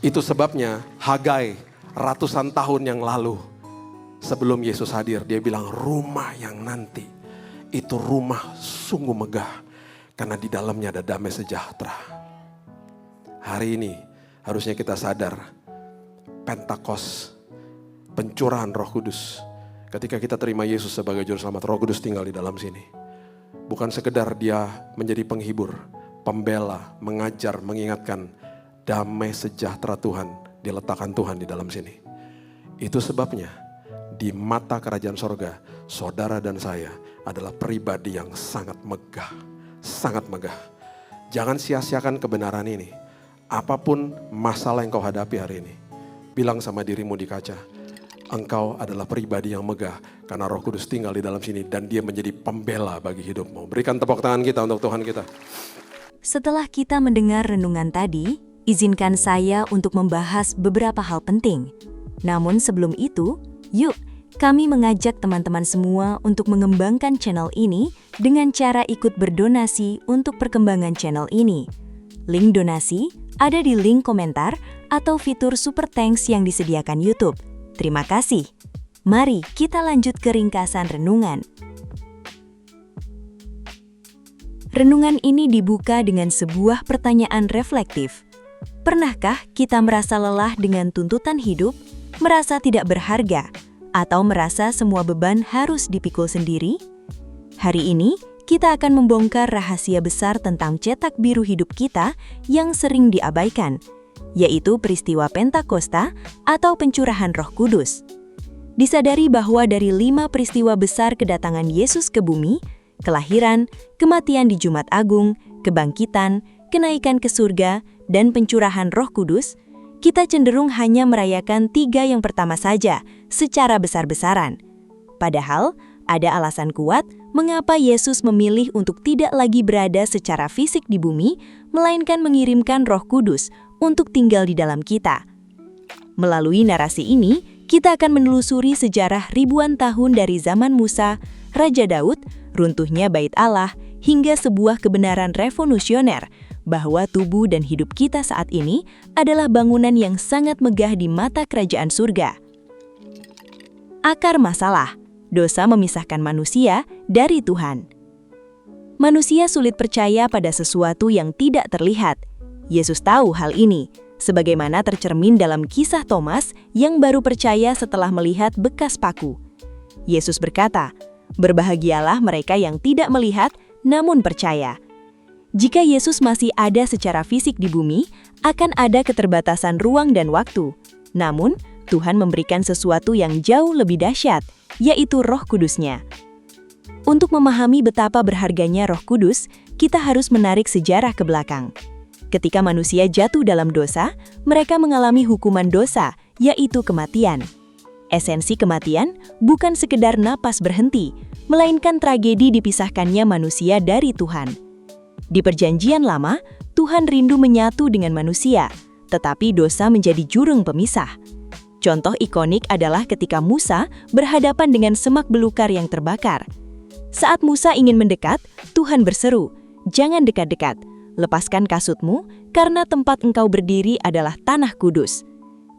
Itu sebabnya Hagai ratusan tahun yang lalu sebelum Yesus hadir, dia bilang rumah yang nanti itu rumah sungguh megah. Karena di dalamnya ada damai sejahtera. Hari ini harusnya kita sadar Pentakos, pencurahan Roh Kudus. Ketika kita terima Yesus sebagai juru selamat, Roh Kudus tinggal di dalam sini. Bukan sekedar dia menjadi penghibur, pembela, mengajar, mengingatkan. Damai sejahtera Tuhan diletakkan Tuhan di dalam sini. Itu sebabnya di mata kerajaan sorga, saudara dan saya adalah pribadi yang sangat megah. Sangat megah. Jangan sia-siakan kebenaran ini. Apapun masalah yang kau hadapi hari ini, bilang sama dirimu di kaca, engkau adalah pribadi yang megah karena Roh Kudus tinggal di dalam sini dan dia menjadi pembela bagi hidupmu. Berikan tepuk tangan kita untuk Tuhan kita. Setelah kita mendengar renungan tadi, izinkan saya untuk membahas beberapa hal penting. Namun sebelum itu, yuk kami mengajak teman-teman semua untuk mengembangkan channel ini dengan cara ikut berdonasi untuk perkembangan channel ini. Link donasi ada di link komentar atau fitur Super Thanks yang disediakan YouTube. Terima kasih. Mari kita lanjut ke ringkasan renungan. Renungan ini dibuka dengan sebuah pertanyaan reflektif. Pernahkah kita merasa lelah dengan tuntutan hidup, merasa tidak berharga, atau merasa semua beban harus dipikul sendiri? Hari ini, kita akan membongkar rahasia besar tentang cetak biru hidup kita yang sering diabaikan, yaitu peristiwa Pentakosta atau pencurahan Roh Kudus. Disadari bahwa dari 5 peristiwa besar kedatangan Yesus ke bumi, kelahiran, kematian di Jumat Agung, kebangkitan, kenaikan ke surga, dan pencurahan Roh Kudus, kita cenderung hanya merayakan 3 yang pertama saja secara besar-besaran. Padahal, ada alasan kuat mengapa Yesus memilih untuk tidak lagi berada secara fisik di bumi, melainkan mengirimkan Roh Kudus untuk tinggal di dalam kita. Melalui narasi ini, kita akan menelusuri sejarah ribuan tahun dari zaman Musa, Raja Daud, runtuhnya Bait Allah, hingga sebuah kebenaran revolusioner bahwa tubuh dan hidup kita saat ini adalah bangunan yang sangat megah di mata kerajaan surga. Akar masalah, dosa memisahkan manusia dari Tuhan. Manusia sulit percaya pada sesuatu yang tidak terlihat. Yesus tahu hal ini, sebagaimana tercermin dalam kisah Thomas yang baru percaya setelah melihat bekas paku. Yesus berkata, "Berbahagialah mereka yang tidak melihat namun percaya." Jika Yesus masih ada secara fisik di bumi, akan ada keterbatasan ruang dan waktu. Namun, Tuhan memberikan sesuatu yang jauh lebih dahsyat, yaitu Roh Kudus-Nya. Untuk memahami betapa berharganya Roh Kudus, kita harus menarik sejarah ke belakang. Ketika manusia jatuh dalam dosa, mereka mengalami hukuman dosa, yaitu kematian. Esensi kematian bukan sekedar napas berhenti, melainkan tragedi dipisahkannya manusia dari Tuhan. Di Perjanjian Lama, Tuhan rindu menyatu dengan manusia, tetapi dosa menjadi jurang pemisah. Contoh ikonik adalah ketika Musa berhadapan dengan semak belukar yang terbakar. Saat Musa ingin mendekat, Tuhan berseru, "Jangan dekat-dekat, lepaskan kasutmu, karena tempat engkau berdiri adalah tanah kudus."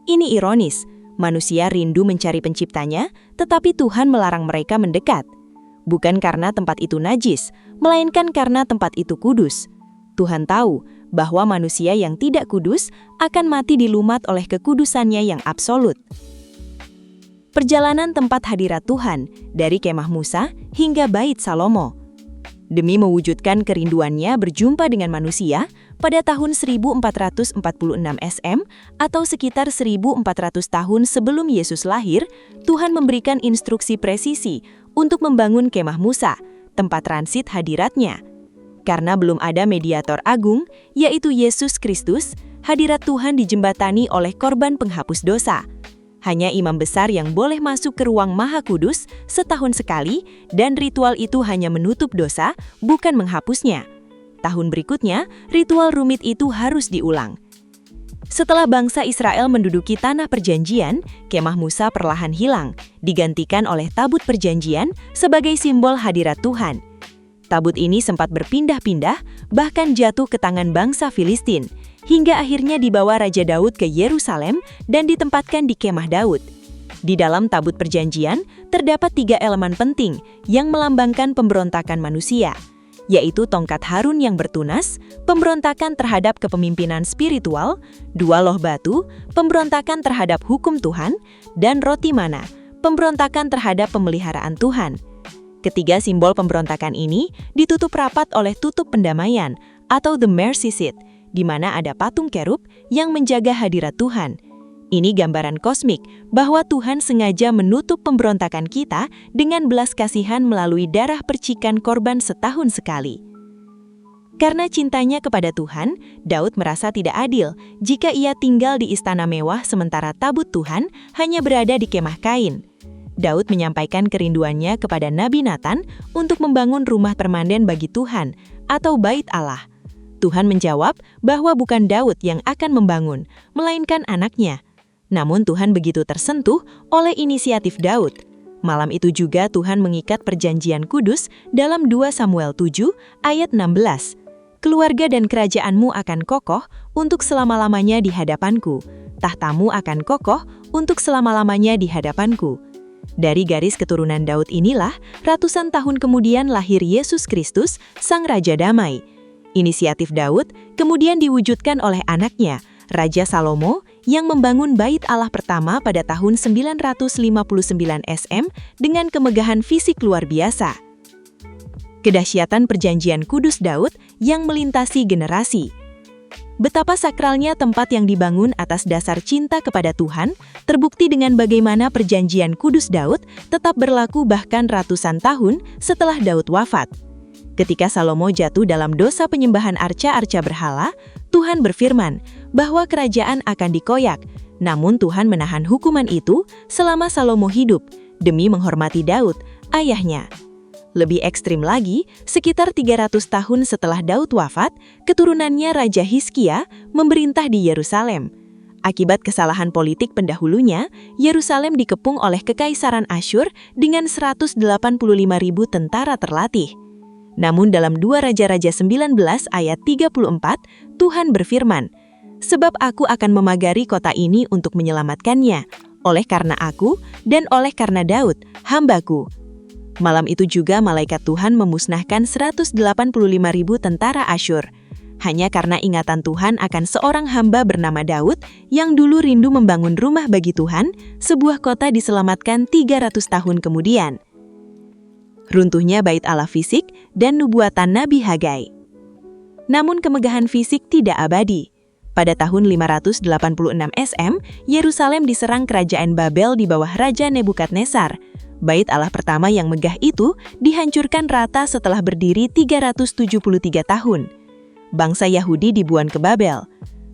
Ini ironis, manusia rindu mencari penciptanya, tetapi Tuhan melarang mereka mendekat. Bukan karena tempat itu najis, melainkan karena tempat itu kudus. Tuhan tahu bahwa manusia yang tidak kudus akan mati dilumat oleh kekudusannya yang absolut. Perjalanan tempat hadirat Tuhan dari kemah Musa hingga Bait Salomo. Demi mewujudkan kerinduannya berjumpa dengan manusia, pada tahun 1446 SM atau sekitar 1400 tahun sebelum Yesus lahir, Tuhan memberikan instruksi presisi untuk membangun kemah Musa, tempat transit hadiratnya. Karena belum ada mediator agung, yaitu Yesus Kristus, hadirat Tuhan dijembatani oleh korban penghapus dosa. Hanya imam besar yang boleh masuk ke ruang Maha Kudus setahun sekali, dan ritual itu hanya menutup dosa, bukan menghapusnya. Tahun berikutnya, ritual rumit itu harus diulang. Setelah bangsa Israel menduduki tanah perjanjian, kemah Musa perlahan hilang, digantikan oleh tabut perjanjian sebagai simbol hadirat Tuhan. Tabut ini sempat berpindah-pindah, bahkan jatuh ke tangan bangsa Filistin, hingga akhirnya dibawa Raja Daud ke Yerusalem dan ditempatkan di kemah Daud. Di dalam tabut perjanjian, terdapat 3 elemen penting yang melambangkan pemberontakan manusia, yaitu tongkat Harun yang bertunas, pemberontakan terhadap kepemimpinan spiritual, 2 loh batu, pemberontakan terhadap hukum Tuhan, dan roti mana, pemberontakan terhadap pemeliharaan Tuhan. Ketiga simbol pemberontakan ini ditutup rapat oleh tutup pendamaian atau the mercy seat, di mana ada patung kerub yang menjaga hadirat Tuhan. Ini gambaran kosmik bahwa Tuhan sengaja menutup pemberontakan kita dengan belas kasihan melalui darah percikan korban setahun sekali. Karena cintanya kepada Tuhan, Daud merasa tidak adil jika ia tinggal di istana mewah sementara tabut Tuhan hanya berada di kemah kain. Daud menyampaikan kerinduannya kepada Nabi Nathan untuk membangun rumah permanen bagi Tuhan atau Bait Allah. Tuhan menjawab bahwa bukan Daud yang akan membangun, melainkan anaknya. Namun Tuhan begitu tersentuh oleh inisiatif Daud. Malam itu juga Tuhan mengikat perjanjian kudus dalam 2 Samuel 7 ayat 16. Keluarga dan kerajaanmu akan kokoh untuk selama-lamanya di hadapanku. Tahtamu akan kokoh untuk selama-lamanya di hadapanku. Dari garis keturunan Daud inilah, ratusan tahun kemudian lahir Yesus Kristus, Sang Raja Damai. Inisiatif Daud kemudian diwujudkan oleh anaknya, Raja Salomo, yang membangun Bait Allah pertama pada tahun 959 SM dengan kemegahan fisik luar biasa. Kedahsyatan perjanjian kudus Daud yang melintasi generasi. Betapa sakralnya tempat yang dibangun atas dasar cinta kepada Tuhan terbukti dengan bagaimana perjanjian kudus Daud tetap berlaku bahkan ratusan tahun setelah Daud wafat. Ketika Salomo jatuh dalam dosa penyembahan arca-arca berhala, Tuhan berfirman bahwa kerajaan akan dikoyak, namun Tuhan menahan hukuman itu selama Salomo hidup demi menghormati Daud, ayahnya. Lebih ekstrim lagi, sekitar 300 tahun setelah Daud wafat, keturunannya Raja Hizkia memerintah di Yerusalem. Akibat kesalahan politik pendahulunya, Yerusalem dikepung oleh Kekaisaran Asyur dengan 185.000 tentara terlatih. Namun dalam 2 Raja-Raja 19 ayat 34, Tuhan berfirman, "Sebab aku akan memagari kota ini untuk menyelamatkannya, oleh karena aku dan oleh karena Daud, hambaku." Malam itu juga malaikat Tuhan memusnahkan 185.000 tentara Asyur. hanya karena ingatan Tuhan akan seorang hamba bernama Daud yang dulu rindu membangun rumah bagi Tuhan, sebuah kota diselamatkan 300 tahun kemudian. Runtuhnya bait Allah fisik dan nubuatan Nabi Hagai. Namun kemegahan fisik tidak abadi. Pada tahun 586 SM, Yerusalem diserang kerajaan Babel di bawah Raja Nebukadnezar. Bait Allah pertama yang megah itu dihancurkan rata setelah berdiri 373 tahun. Bangsa Yahudi dibuang ke Babel.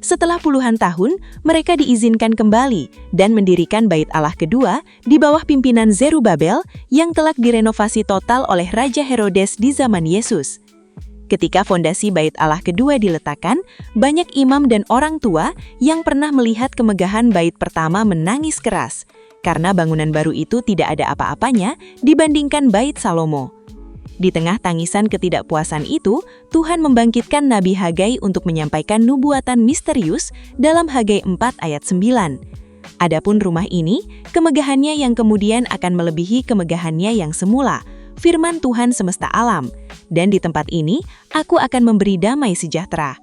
Setelah puluhan tahun, mereka diizinkan kembali dan mendirikan Bait Allah kedua di bawah pimpinan Zerubabel yang telah direnovasi total oleh Raja Herodes di zaman Yesus. Ketika fondasi Bait Allah kedua diletakkan, banyak imam dan orang tua yang pernah melihat kemegahan bait pertama menangis keras, karena bangunan baru itu tidak ada apa-apanya dibandingkan Bait Salomo. Di tengah tangisan ketidakpuasan itu, Tuhan membangkitkan Nabi Hagai untuk menyampaikan nubuatan misterius dalam Hagai 4 ayat 9. Adapun rumah ini, kemegahannya yang kemudian akan melebihi kemegahannya yang semula, firman Tuhan semesta alam. Dan di tempat ini, aku akan memberi damai sejahtera.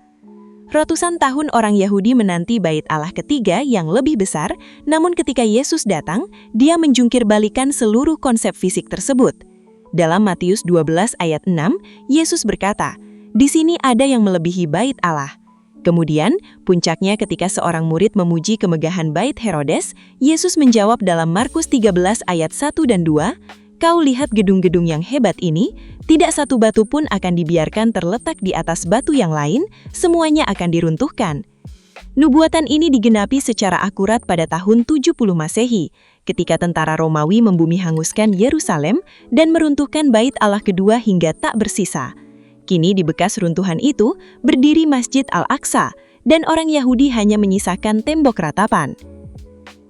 Ratusan tahun orang Yahudi menanti Bait Allah ketiga yang lebih besar, namun ketika Yesus datang, dia menjungkir balikan seluruh konsep fisik tersebut. Dalam Matius 12 ayat 6, Yesus berkata, "Di sini ada yang melebihi Bait Allah." Kemudian, puncaknya ketika seorang murid memuji kemegahan Bait Herodes, Yesus menjawab dalam Markus 13 ayat 1 dan 2, "Kau lihat gedung-gedung yang hebat ini, tidak satu batu pun akan dibiarkan terletak di atas batu yang lain, semuanya akan diruntuhkan." Nubuatan ini digenapi secara akurat pada tahun 70 Masehi, ketika tentara Romawi membumi hanguskan Yerusalem dan meruntuhkan Bait Allah kedua hingga tak bersisa. Kini di bekas runtuhan itu berdiri Masjid Al-Aqsa, dan orang Yahudi hanya menyisakan tembok ratapan.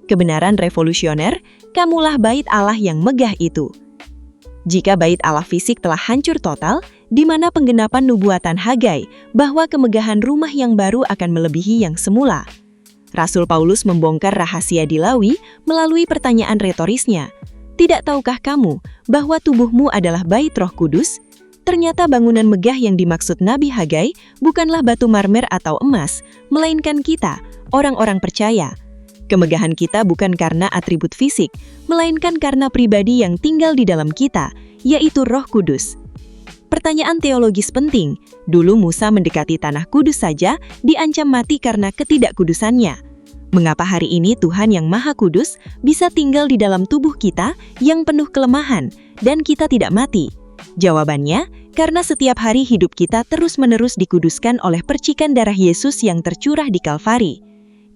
Kebenaran revolusioner, kamulah Bait Allah yang megah itu. Jika Bait Allah fisik telah hancur total, di mana penggenapan nubuatan Hagai bahwa kemegahan rumah yang baru akan melebihi yang semula? Rasul Paulus membongkar rahasia di Lawi melalui pertanyaan retorisnya. Tidak tahukah kamu bahwa tubuhmu adalah bait Roh Kudus? Ternyata bangunan megah yang dimaksud Nabi Hagai bukanlah batu marmer atau emas, melainkan kita, orang-orang percaya. Kemegahan kita bukan karena atribut fisik, melainkan karena pribadi yang tinggal di dalam kita, yaitu Roh Kudus. Pertanyaan teologis penting, dulu Musa mendekati tanah kudus saja diancam mati karena ketidakkudusannya. Mengapa hari ini Tuhan yang Maha Kudus bisa tinggal di dalam tubuh kita yang penuh kelemahan dan kita tidak mati? Jawabannya, karena setiap hari hidup kita terus-menerus dikuduskan oleh percikan darah Yesus yang tercurah di Kalvari.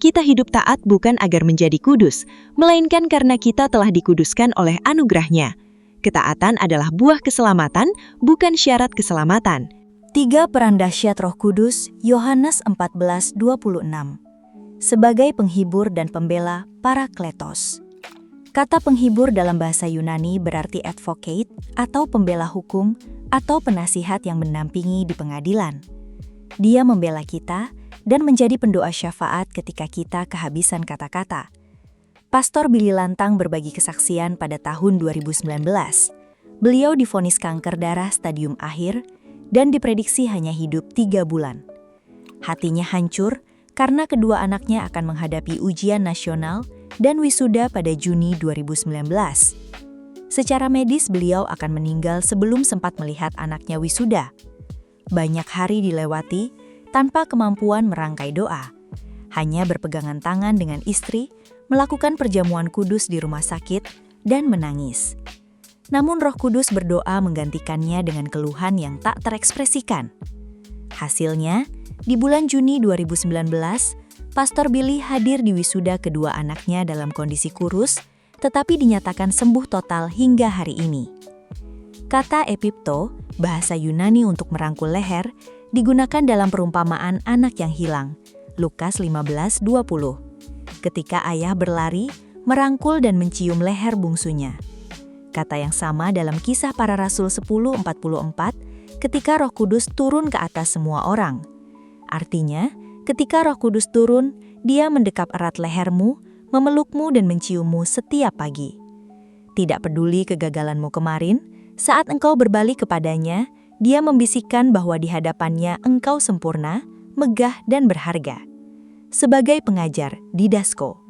Kita hidup taat bukan agar menjadi kudus, melainkan karena kita telah dikuduskan oleh anugerah-Nya. Ketaatan adalah buah keselamatan, bukan syarat keselamatan. 3 peran dahsyat Roh Kudus, Yohanes 14:26. Sebagai penghibur dan pembela Parakletos. Kata penghibur dalam bahasa Yunani berarti advocate atau pembela hukum atau penasihat yang mendampingi di pengadilan. Dia membela kita dan menjadi pendoa syafaat ketika kita kehabisan kata-kata. Pastor Billy Lantang berbagi kesaksian pada tahun 2019. Beliau divonis kanker darah stadium akhir dan diprediksi hanya hidup 3 bulan. Hatinya hancur karena kedua anaknya akan menghadapi ujian nasional dan wisuda pada Juni 2019. Secara medis beliau akan meninggal sebelum sempat melihat anaknya wisuda. Banyak hari dilewati tanpa kemampuan merangkai doa. Hanya berpegangan tangan dengan istri, melakukan perjamuan kudus di rumah sakit, dan menangis. Namun Roh Kudus berdoa menggantikannya dengan keluhan yang tak terekspresikan. Hasilnya, di bulan Juni 2019, Pastor Billy hadir di wisuda kedua anaknya dalam kondisi kurus, tetapi dinyatakan sembuh total hingga hari ini. Kata epipto, bahasa Yunani untuk merangkul leher, digunakan dalam perumpamaan anak yang hilang, Lukas 15:20. Ketika ayah berlari, merangkul dan mencium leher bungsunya. Kata yang sama dalam Kisah Para Rasul 10:44, ketika Roh Kudus turun ke atas semua orang. Artinya, ketika Roh Kudus turun, Dia mendekap erat lehermu, memelukmu dan menciummu setiap pagi. Tidak peduli kegagalanmu kemarin, saat engkau berbalik kepadanya, Dia membisikkan bahwa di hadapannya engkau sempurna, megah dan berharga. Sebagai pengajar, didasko.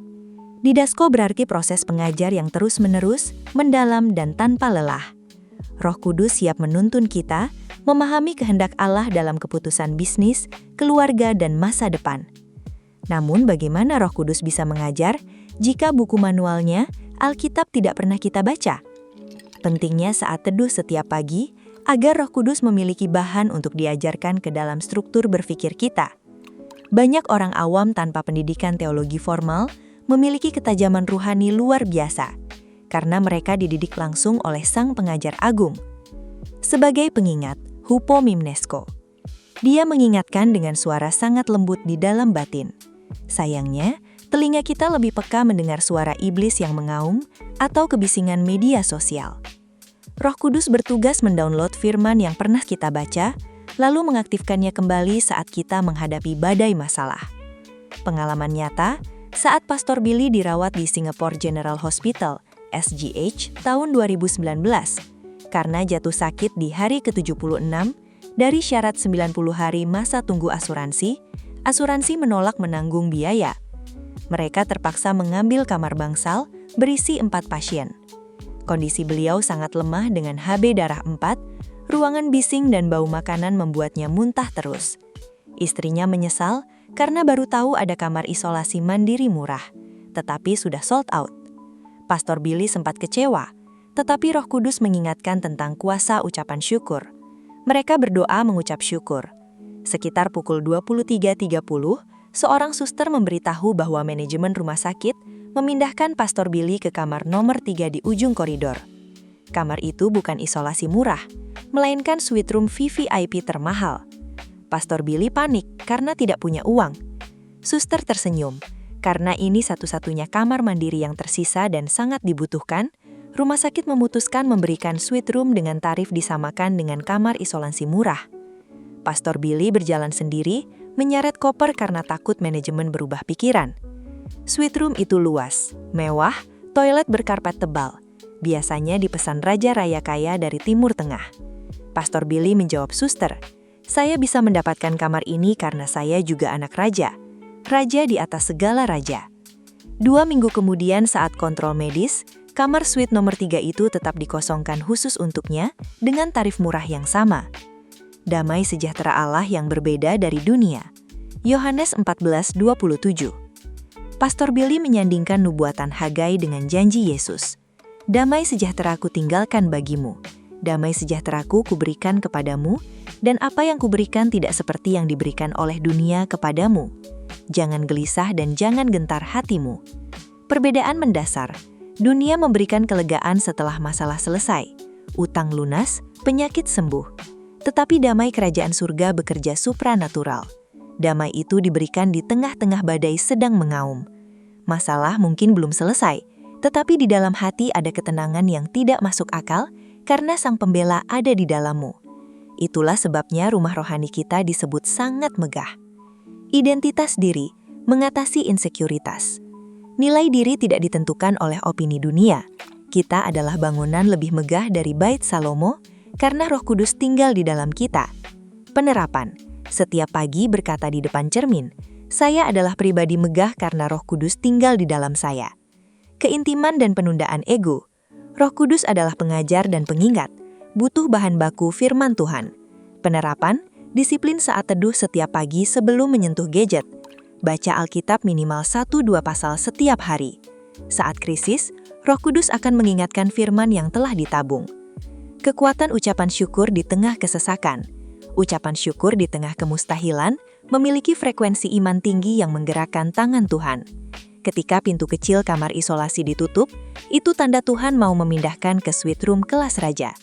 Didasko berarti proses pengajar yang terus-menerus, mendalam dan tanpa lelah. Roh Kudus siap menuntun kita, memahami kehendak Allah dalam keputusan bisnis, keluarga dan masa depan. Namun bagaimana Roh Kudus bisa mengajar jika buku manualnya, Alkitab tidak pernah kita baca? Pentingnya saat teduh setiap pagi, agar Roh Kudus memiliki bahan untuk diajarkan ke dalam struktur berpikir kita. Banyak orang awam tanpa pendidikan teologi formal memiliki ketajaman ruhani luar biasa, karena mereka dididik langsung oleh sang pengajar agung. Sebagai pengingat, hupomimnesko. Dia mengingatkan dengan suara sangat lembut di dalam batin. Sayangnya, telinga kita lebih peka mendengar suara iblis yang mengaum atau kebisingan media sosial. Roh Kudus bertugas mendownload firman yang pernah kita baca, lalu mengaktifkannya kembali saat kita menghadapi badai masalah. Pengalaman nyata, saat Pastor Billy dirawat di Singapore General Hospital, SGH, tahun 2019, karena jatuh sakit di hari ke-76, dari syarat 90 hari masa tunggu asuransi menolak menanggung biaya. Mereka terpaksa mengambil kamar bangsal berisi 4 pasien. Kondisi beliau sangat lemah dengan HB darah 4, ruangan bising dan bau makanan membuatnya muntah terus. Istrinya menyesal karena baru tahu ada kamar isolasi mandiri murah, tetapi sudah sold out. Pastor Billy sempat kecewa, tetapi Roh Kudus mengingatkan tentang kuasa ucapan syukur. Mereka berdoa mengucap syukur. Sekitar pukul 23.30, seorang suster memberitahu bahwa manajemen rumah sakit memindahkan Pastor Billy ke kamar nomor 3 di ujung koridor. Kamar itu bukan isolasi murah, melainkan suite room VVIP termahal. Pastor Billy panik karena tidak punya uang. Suster tersenyum, karena ini satu-satunya kamar mandiri yang tersisa dan sangat dibutuhkan, rumah sakit memutuskan memberikan suite room dengan tarif disamakan dengan kamar isolasi murah. Pastor Billy berjalan sendiri, menyeret koper karena takut manajemen berubah pikiran. Suite room itu luas, mewah, toilet berkarpet tebal. Biasanya dipesan raja raya kaya dari Timur Tengah. Pastor Billy menjawab suster, "Saya bisa mendapatkan kamar ini karena saya juga anak raja. Raja di atas segala raja." 2 minggu kemudian saat kontrol medis, kamar suite nomor 3 itu tetap dikosongkan khusus untuknya dengan tarif murah yang sama. Damai sejahtera Allah yang berbeda dari dunia. Yohanes 14:27. Pastor Billy menyandingkan nubuatan Hagai dengan janji Yesus. Damai sejahteraku tinggalkan bagimu. Damai sejahteraku kuberikan kepadamu, dan apa yang kuberikan tidak seperti yang diberikan oleh dunia kepadamu. Jangan gelisah dan jangan gentar hatimu. Perbedaan mendasar. Dunia memberikan kelegaan setelah masalah selesai. Utang lunas, penyakit sembuh. Tetapi damai kerajaan surga bekerja supranatural. Damai itu diberikan di tengah-tengah badai sedang mengaum. Masalah mungkin belum selesai, tetapi di dalam hati ada ketenangan yang tidak masuk akal karena Sang Pembela ada di dalammu. Itulah sebabnya rumah rohani kita disebut sangat megah. Identitas diri mengatasi insekuritas. Nilai diri tidak ditentukan oleh opini dunia. Kita adalah bangunan lebih megah dari Bait Salomo karena Roh Kudus tinggal di dalam kita. Penerapan. Setiap pagi berkata di depan cermin, "Saya adalah pribadi megah karena Roh Kudus tinggal di dalam saya." Keintiman dan penundaan ego. Roh Kudus adalah pengajar dan pengingat. Butuh bahan baku firman Tuhan. Penerapan, disiplin saat teduh setiap pagi sebelum menyentuh gadget. Baca Alkitab minimal 1-2 pasal setiap hari. Saat krisis, Roh Kudus akan mengingatkan firman yang telah ditabung. Kekuatan ucapan syukur di tengah kesesakan. Ucapan syukur di tengah kemustahilan memiliki frekuensi iman tinggi yang menggerakkan tangan Tuhan. Ketika pintu kecil kamar isolasi ditutup, itu tanda Tuhan mau memindahkan ke suite room kelas raja.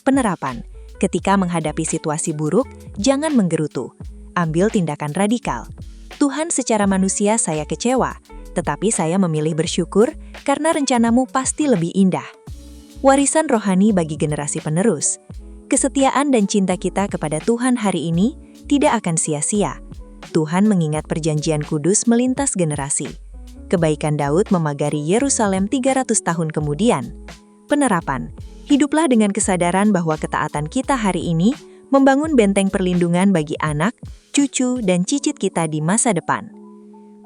Penerapan, ketika menghadapi situasi buruk, jangan menggerutu. Ambil tindakan radikal. Tuhan, secara manusia saya kecewa, tetapi saya memilih bersyukur karena rencanamu pasti lebih indah. Warisan rohani bagi generasi penerus. Kesetiaan dan cinta kita kepada Tuhan hari ini tidak akan sia-sia. Tuhan mengingat perjanjian kudus melintas generasi. Kebaikan Daud memagari Yerusalem 300 tahun kemudian. Penerapan, hiduplah dengan kesadaran bahwa ketaatan kita hari ini membangun benteng perlindungan bagi anak, cucu, dan cicit kita di masa depan.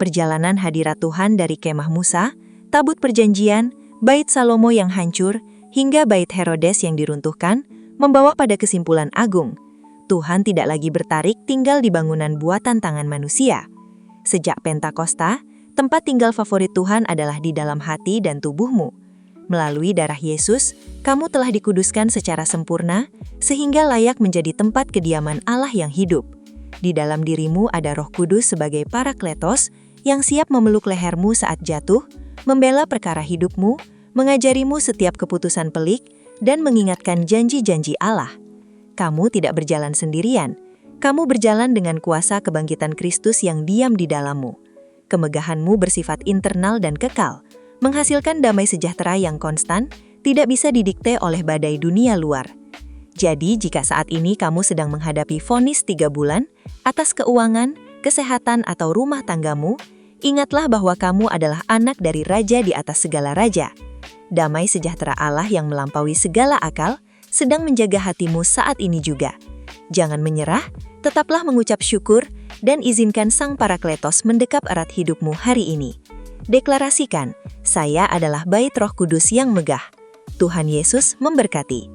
Perjalanan hadirat Tuhan dari kemah Musa, tabut perjanjian, bait Salomo yang hancur, hingga bait Herodes yang diruntuhkan, membawa pada kesimpulan agung. Tuhan tidak lagi bertarik tinggal di bangunan buatan tangan manusia. Sejak Pentakosta, tempat tinggal favorit Tuhan adalah di dalam hati dan tubuhmu. Melalui darah Yesus, kamu telah dikuduskan secara sempurna, sehingga layak menjadi tempat kediaman Allah yang hidup. Di dalam dirimu ada Roh Kudus sebagai Parakletos yang siap memeluk lehermu saat jatuh, membela perkara hidupmu, mengajarimu setiap keputusan pelik, dan mengingatkan janji-janji Allah. Kamu tidak berjalan sendirian, kamu berjalan dengan kuasa kebangkitan Kristus yang diam di dalammu. Kemegahanmu bersifat internal dan kekal, menghasilkan damai sejahtera yang konstan, tidak bisa didikte oleh badai dunia luar. Jadi, jika saat ini kamu sedang menghadapi vonis 3 bulan atas keuangan, kesehatan, atau rumah tanggamu, ingatlah bahwa kamu adalah anak dari Raja di atas segala raja. Damai sejahtera Allah yang melampaui segala akal sedang menjaga hatimu saat ini juga. Jangan menyerah, tetaplah mengucap syukur, dan izinkan Sang Parakletos mendekap erat hidupmu hari ini. Deklarasikan, saya adalah bait Roh Kudus yang megah. Tuhan Yesus memberkati.